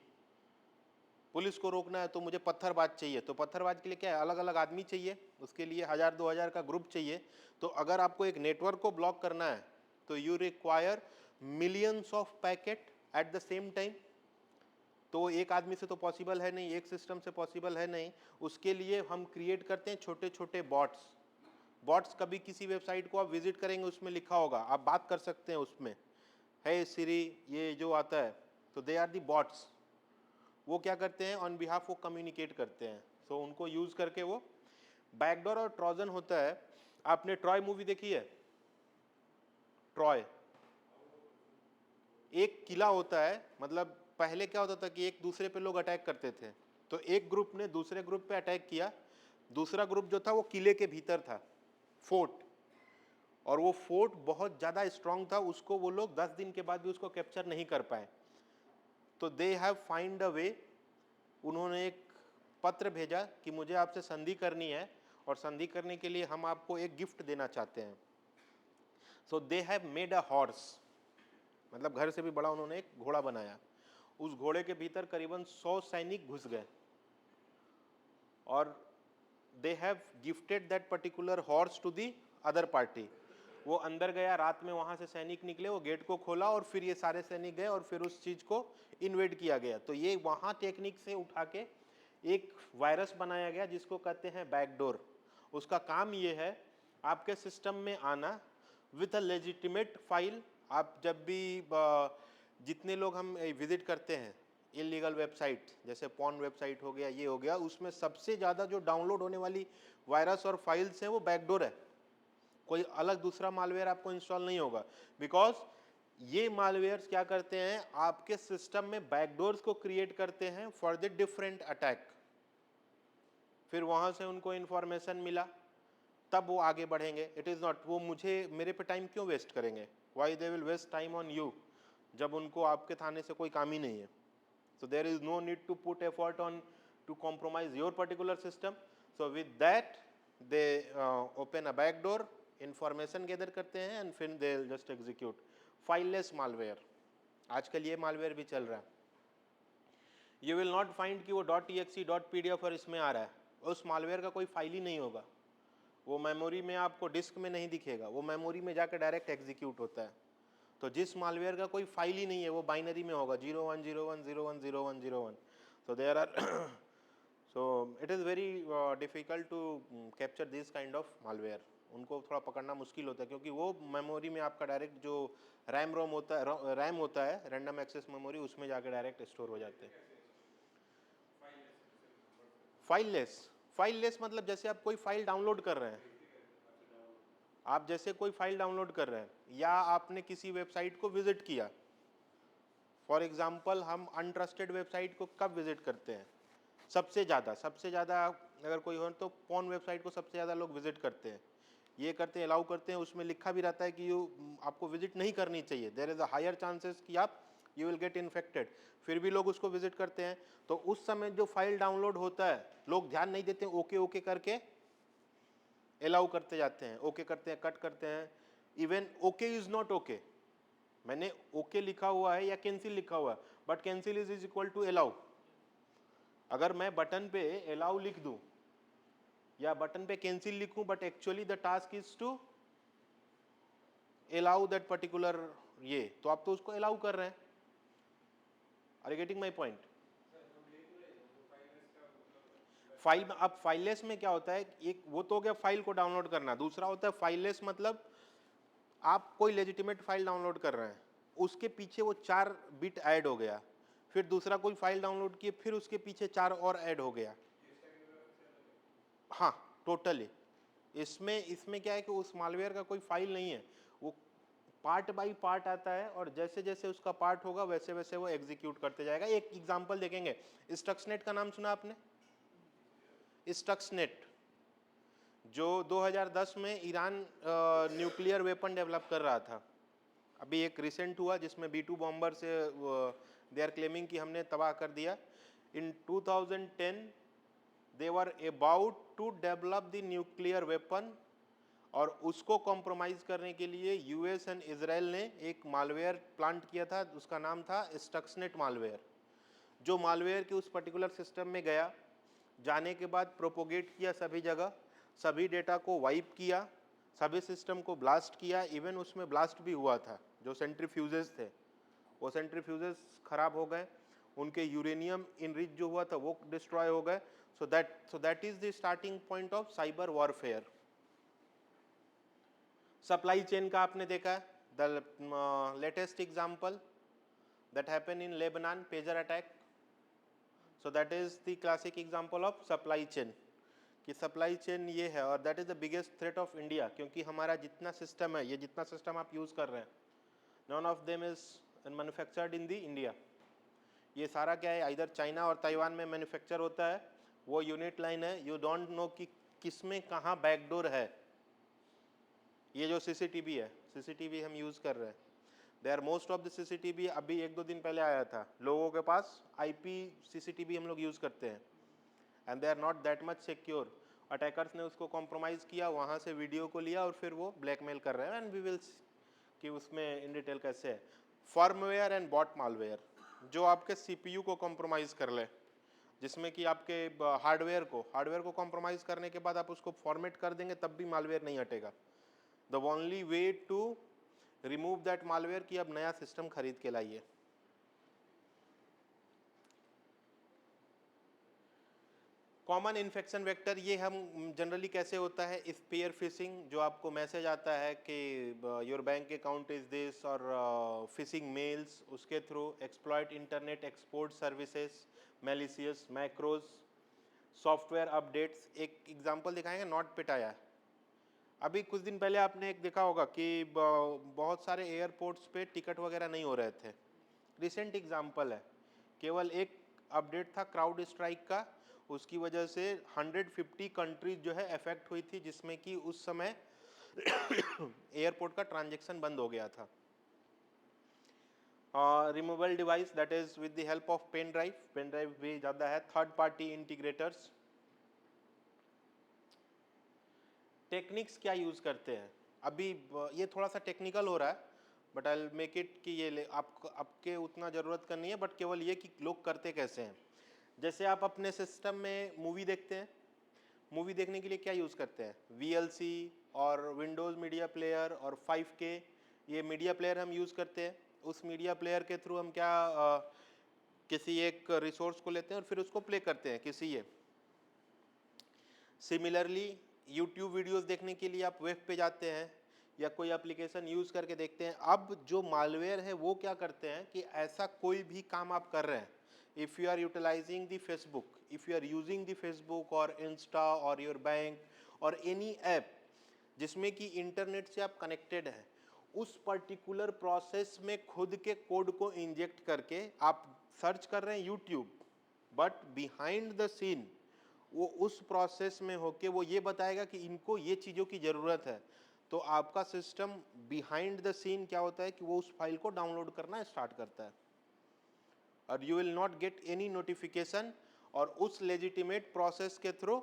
पुलिस को रोकना है, तो मुझे पत्थरबाज चाहिए, तो पत्थरबाज के लिए क्या है, अलग अलग आदमी चाहिए, उसके लिए 1000-2000 का ग्रुप चाहिए। तो अगर आपको एक नेटवर्क को ब्लॉक करना है तो you require millions of packet at the same time, तो एक आदमी से तो पॉसिबल है नहीं, एक सिस्टम से पॉसिबल है नहीं। उसके लिए हम क्रिएट करते हैं छोटे छोटे बॉट्स। बॉट्स कभी किसी वेबसाइट को आप विजिट करेंगे, उसमें लिखा होगा, आप बात कर सकते हैं उसमें, है सिरी, ये जो आता है, तो दे आर दी बॉट्स। वो क्या करते हैं, ऑन बिहाफ वो कम्युनिकेट करते हैं, सो उनको यूज करके वो बैकडोर और ट्रोजन होता है। आपने ट्रॉय मूवी देखी है? ट्रॉय एक किला होता है, मतलब पहले क्या होता था कि एक दूसरे पे लोग अटैक करते थे, तो एक ग्रुप ने दूसरे ग्रुप पे अटैक किया, दूसरा ग्रुप जो था वो किले के भीतर था, फोर्ट, और वो फोर्ट बहुत ज़्यादा स्ट्रांग था, उसको वो लोग 10 दिन के बाद भी उसको कैप्चर नहीं कर पाए। तो दे हैव फाइंड अ वे, उन्होंने एक पत्र भेजा कि मुझे आपसे संधि करनी है और संधि करने के लिए हम आपको एक गिफ्ट देना चाहते हैं। So they have made a horse, मतलब घर से भी बड़ा उन्होंने एक घोड़ा बनाया, उस घोड़े के भीतर करीबन 100 सैनिक घुस गए और they have gifted that particular horse to the other party. वो अंदर गया, रात में वहां से सैनिक निकले, वो गेट को खोला और फिर ये सारे सैनिक गए और फिर उस चीज को इन्वेड किया गया। तो ये वहां टेक्निक से उठा के एक वायरस बनाया गया जिसको कहते हैं बैकडोर। उसका काम ये है आपके सिस्टम में आना विथ अ लेजिटिमेट फाइल। आप जब भी जितने लोग हम विजिट करते हैं इलीगल वेबसाइट, जैसे पॉर्न वेबसाइट हो गया, ये हो गया, उसमें सबसे ज़्यादा जो डाउनलोड होने वाली वायरस और फाइल्स हैं वो बैकडोर है, कोई अलग दूसरा मालवेयर आपको इंस्टॉल नहीं होगा। बिकॉज ये मालवेयर्स क्या करते हैं, आपके सिस्टम में बैकडोर्स को क्रिएट करते हैं फॉर द डिफरेंट अटैक। फिर वहां से उनको इंफॉर्मेशन मिला, तब वो आगे बढ़ेंगे. इट इज़ नॉट वो मुझे मेरे पे टाइम क्यों वेस्ट करेंगे, why they will waste time on you, जब उनको आपके थाने से कोई काम ही नहीं है. So there is no need to put effort on to compromise your particular system. So with that they open a back door, information gather करते हैं and फिर they will just execute. Fileless malware, आजकल ये malware भी चल रहा है. You will not find कि वो .exe .pdf और इसमें आ रहा है. उस malware का कोई फाइल ही नहीं होगा. वो मेमोरी में आपको डिस्क में नहीं दिखेगा, वो मेमोरी में जाकर डायरेक्ट एग्जीक्यूट होता है. तो जिस मालवेयर का कोई फाइल ही नहीं है वो बाइनरी में होगा 0101010101. So there are so it is very difficult to capture this kind of malware. उनको थोड़ा पकड़ना मुश्किल होता है क्योंकि वो मेमोरी में आपका डायरेक्ट जो रैम होता है रैंडम एक्सेस मेमोरी, उसमें जाकर डायरेक्ट स्टोर हो जाते हैं. फाइललेस मतलब जैसे आप कोई फाइल डाउनलोड कर रहे हैं, आप जैसे कोई फाइल डाउनलोड कर रहे हैं या आपने किसी वेबसाइट को विजिट किया. फॉर एग्जांपल हम अनट्रस्टेड वेबसाइट को कब विजिट करते हैं, सबसे ज़्यादा अगर कोई हो तो पॉर्न वेबसाइट को सबसे ज़्यादा लोग विजिट करते हैं. ये करते हैं, अलाउ करते हैं, उसमें लिखा भी रहता है कि आपको विजिट नहीं करनी चाहिए, there is a higher chances कि आप यू विल गेट इन्फेक्टेड. फिर भी लोग उसको विजिट करते हैं. तो उस समय जो फाइल डाउनलोड होता है लोग ध्यान नहीं देते, ओके करके अलाउ करते जाते हैं, ओके करते हैं, कट करते हैं. Even okay is not okay. मैंने ओके लिखा हुआ है या कैंसिल लिखा हुआ है, but cancel is equal to allow. अगर मैं बटन पे अलाउ लिख दूं या बटन पे कैंसिल लिखूं, but actually the task is to allow that particular ये, तो आप तो उसको अलाउ कर रहे हैं. Are you getting my point? File में अब फाइललेस में क्या होता है, एक वो तो हो गया फाइल को डाउनलोड करना, दूसरा होता है फाइललेस मतलब आप कोई लेजिटिमेट फाइल डाउनलोड कर रहे हैं, उसके पीछे वो 4 बिट ऐड हो गया, फिर दूसरा कोई फाइल डाउनलोड किए, फिर उसके पीछे 4 और ऐड हो गया. हाँ टोटली. इसमें क्या है कि उस मालवेयर का कोई फाइल नहीं है, वो पार्ट बाय पार्ट आता है और जैसे जैसे उसका पार्ट होगा वैसे वैसे वो एग्जीक्यूट करते जाएगा. एक एग्जांपल देखेंगे, स्टक्सनेट का नाम सुना आपने? स्टक्सनेट जो 2010 में ईरान न्यूक्लियर वेपन डेवलप कर रहा था. अभी एक रिसेंट हुआ जिसमें B2 बॉम्बर से दे आर क्लेमिंग कि हमने तबाह कर दिया. In 2010 they were about to develop the nuclear weapon और उसको कॉम्प्रोमाइज़ करने के लिए यूएस एंड इजराइल ने एक मालवेयर प्लांट किया था, उसका नाम था स्टक्सनेट मालवेयर. जो मालवेयर के उस पर्टिकुलर सिस्टम में गया, जाने के बाद प्रोपोगेट किया सभी जगह, सभी डेटा को वाइप किया, सभी सिस्टम को ब्लास्ट किया. इवन उसमें ब्लास्ट भी हुआ था, जो सेंट्रीफ्यूजेस थे वो सेंट्रीफ्यूजेस खराब हो गए, उनके यूरेनियम इनरिच जो हुआ था वो डिस्ट्रॉय हो गए. सो that is the starting point of cyber warfare. Supply chain का आपने देखा है, the latest example that happen in Lebanon, pager attack. So that is the classic example of supply chain, कि सप्लाई चेन ये है और that is the biggest threat of India. क्योंकि हमारा जितना सिस्टम है, ये जितना सिस्टम आप यूज़ कर रहे हैं, none of them is manufactured in the India. ये सारा क्या है, इधर चाइना और ताइवान में मैन्युफैक्चर होता है. वो यूनिट लाइन है, यू डोंट नो कि किसमें कहाँ बैकडोर है. ये जो सीसीटीवी है, सीसीटीवी हम यूज़ कर रहे हैं, they are most of the CCTV अभी 1-2 दिन पहले आया था, लोगों के पास आईपी सीसीटीवी हम लोग यूज़ करते हैं and they are not that much secure. Attackers ने उसको कॉम्प्रोमाइज़ किया, वहाँ से वीडियो को लिया और फिर वो ब्लैकमेल कर रहे हैं. एंड वी विल कि उसमें इन डिटेल कैसे है. फर्मवेयर एंड बॉट मालवेयर, जो आपके सीपीयू को कॉम्प्रोमाइज़ कर ले, जिसमें कि आपके हार्डवेयर को कॉम्प्रोमाइज़ करने के बाद आप उसको फॉर्मेट कर देंगे तब भी मालवेयर नहीं हटेगा. The only way to remove that malware कि अब नया सिस्टम खरीद के लाइए. कॉमन इन्फेक्शन वेक्टर ये हम जनरली कैसे होता है, स्पेयर फिशिंग, जो आपको मैसेज आता है कि your bank account is this, और फिशिंग मेल्स, उसके through exploit internet export services, malicious macros, software updates. एक एग्जांपल दिखाएंगे, नॉट पिट आया. अभी कुछ दिन पहले आपने एक देखा होगा कि बहुत सारे एयरपोर्ट्स पे टिकट वगैरह नहीं हो रहे थे. रिसेंट एग्जांपल है, केवल एक अपडेट था क्राउड स्ट्राइक का, उसकी वजह से 150 कंट्रीज जो है अफेक्ट हुई थी, जिसमें कि उस समय एयरपोर्ट का ट्रांजैक्शन बंद हो गया था। Removable device, that is with the help of pen drive भी ज़्यादा है। Third party integrators. टेक्निक्स क्या यूज़ करते हैं, अभी ये थोड़ा सा टेक्निकल हो रहा है, but I will make it कि ये आपके उतना ज़रूरत का नहीं है, बट केवल ये कि लोग करते कैसे हैं। जैसे आप अपने सिस्टम में मूवी देखते हैं, मूवी देखने के लिए क्या यूज़ करते हैं, VLC और विंडोज़ मीडिया प्लेयर और 5K, ये मीडिया प्लेयर हम यूज़ करते हैं। उस मीडिया प्लेयर के थ्रू हम क्या किसी एक रिसोर्स को लेते हैं और फिर उसको प्ले करते हैं किसी ये। सिमिलरली यूट्यूब वीडियोस देखने के लिए आप वेब पे जाते हैं या कोई एप्लीकेशन यूज़ करके देखते हैं। अब जो मालवेयर है वो क्या करते हैं कि ऐसा कोई भी काम आप कर रहे हैं, if you are utilizing the Facebook, if you are using the Facebook और इंस्टा और योर बैंक और एनी ऐप जिसमें कि इंटरनेट से आप कनेक्टेड हैं, उस पर्टिकुलर प्रोसेस में खुद के कोड को इंजेक्ट करके आप सर्च कर रहे हैं YouTube, but behind the scene वो उस प्रोसेस में होके वो ये बताएगा कि इनको ये चीज़ों की ज़रूरत है। तो आपका सिस्टम बिहाइंड द सीन क्या होता है कि वो उस फाइल को डाउनलोड करना स्टार्ट करता है और you will not get any notification, और उस लेजिटिमेट प्रोसेस के थ्रू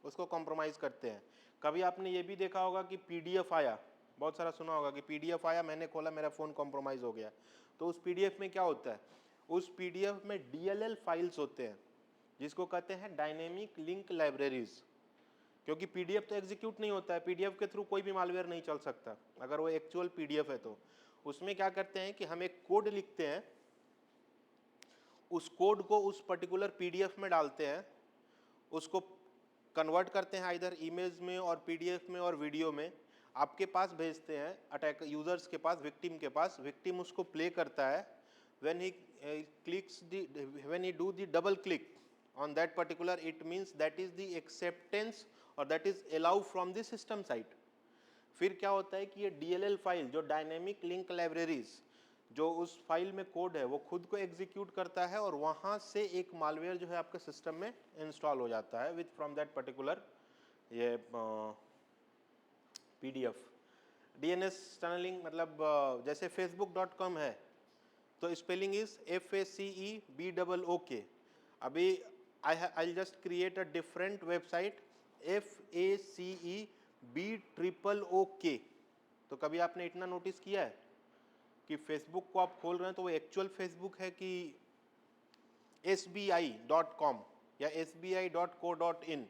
उसको कॉम्प्रोमाइज़ करते हैं। कभी आपने ये भी देखा होगा कि PDF आया, बहुत सारा सुना होगा कि PDF आया, मैंने खोला, मेरा फ़ोन कॉम्प्रोमाइज़ हो गया। तो उस PDF में क्या होता है, उस PDF में DLL फाइल्स होते हैं जिसको कहते हैं डायनेमिक लिंक लाइब्रेरीज, क्योंकि PDF तो एग्जीक्यूट नहीं होता है, PDF के थ्रू कोई भी मालवेयर नहीं चल सकता अगर वो एक्चुअल PDF है। तो उसमें क्या करते हैं कि हम एक कोड लिखते हैं, उस कोड को उस पर्टिकुलर PDF में डालते हैं, उसको कन्वर्ट करते हैं इधर इमेज में और PDF में और वीडियो में, आपके पास भेजते हैं अटैक यूजर्स के पास, विक्टिम के पास। विक्टिम उसको प्ले करता है। when he do the double click on that particular, it means that is the acceptance or that is allow from the system side। फिर क्या होता है कि ये DLL फाइल जो डायनेमिक लिंक लाइब्रेरीज, जो उस फाइल में कोड है वो खुद को एग्जीक्यूट करता है और वहाँ से एक मालवेयर जो है आपके सिस्टम में इंस्टॉल हो जाता है विथ फ्रॉम दैट पर्टिकुलर ये PDF। DNS टनलिंग मतलब जैसे facebook.com है तो स्पेलिंग इज FACEBOOK। अभी I just create a different website FACEBOOK। तो कभी आपने इतना नोटिस किया है कि फेसबुक को आप खोल रहे हैं तो वो एक्चुअल फेसबुक है कि SBI.com या SBI.co.in।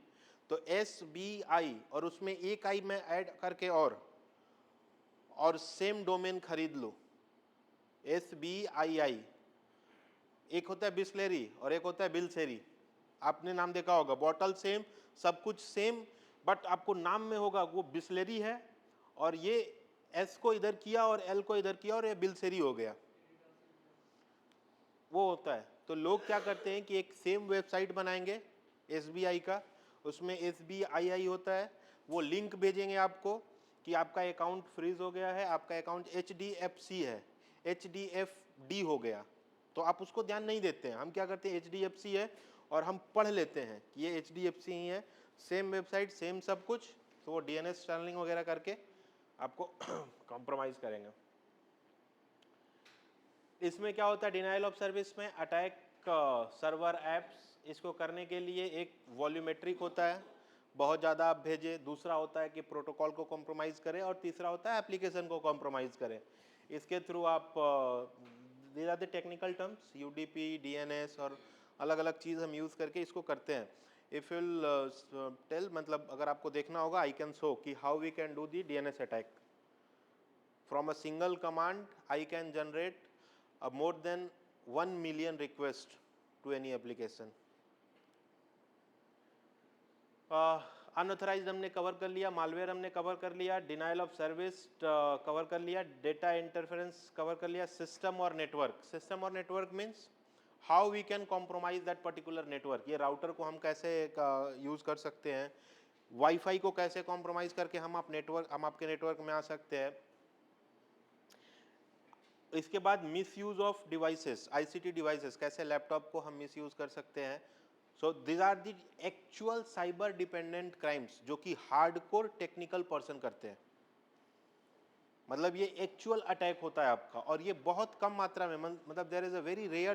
तो SBI और उसमें एक आई मैं ऐड करके और सेम डोमेन खरीद लो, SBII। एक होता है बिस्लेरी और एक होता है बिलसेरी, आपने नाम देखा होगा, बॉटल सेम, सब कुछ सेम, बट आपको नाम में होगा वो बिस्लेरी है और ये S को इधर किया और L को इधर किया और ये बिलसेरी हो गया, वो होता है। तो लोग क्या करते हैं कि एक सेम वेबसाइट बनाएंगे SBI का, उसमें SBII होता है, वो लिंक भेजेंगे आपको कि आपका अकाउंट फ्रीज हो गया है, आपका अकाउंट HDFC है, HDFD हो गया। तो आप उसको ध्यान नहीं देते हैं। हम क्या करते हैं, HDFC है और हम पढ़ लेते हैं कि ये HDFC ही है, सेम वेबसाइट सेम सब कुछ, तो वो DNS टनलिंग वगैरह करके आपको कॉम्प्रोमाइज़ करेंगे। इसमें क्या होता है, डिनाइल ऑफ सर्विस में अटैक सर्वर एप्स, इसको करने के लिए एक वॉल्यूमेट्रिक होता है, बहुत ज़्यादा आप भेजें, दूसरा होता है कि प्रोटोकॉल को कॉम्प्रोमाइज़ करें और तीसरा होता है एप्लीकेशन को कॉम्प्रोमाइज़ करें। इसके थ्रू आप these are the technical terms, UDP, DNS और अलग अलग चीज़ हम यूज़ करके इसको करते हैं। इफ़ विल टेल, मतलब अगर आपको देखना होगा, आई कैन शो कि how we can do the DNS attack. From a single command I can generate more than 1 million requests to any application। Unauthorized हमने कवर कर लिया, मालवेयर हमने कवर कर लिया, डिनाइल ऑफ सर्विस कवर कर लिया, data interference cover कर लिया, सिस्टम और नेटवर्क। सिस्टम और network means how we can compromise that particular network. ये राउटर को हम कैसे यूज़ कर सकते हैं, वाईफाई को कैसे कॉम्प्रोमाइज़ करके हम आपके नेटवर्क में आ सकते हैं। इसके बाद misuse of devices, ICT devices, कैसे लैपटॉप को हम मिस यूज़ कर सकते हैं, so this are the actual cyber dependent crimes जो कि हार्डकोर टेक्निकल पर्सन करते हैं. मतलब ये एक्चुअल अटैक होता है आपका, और ये बहुत कम मात्रा में, मतलब there is a very rare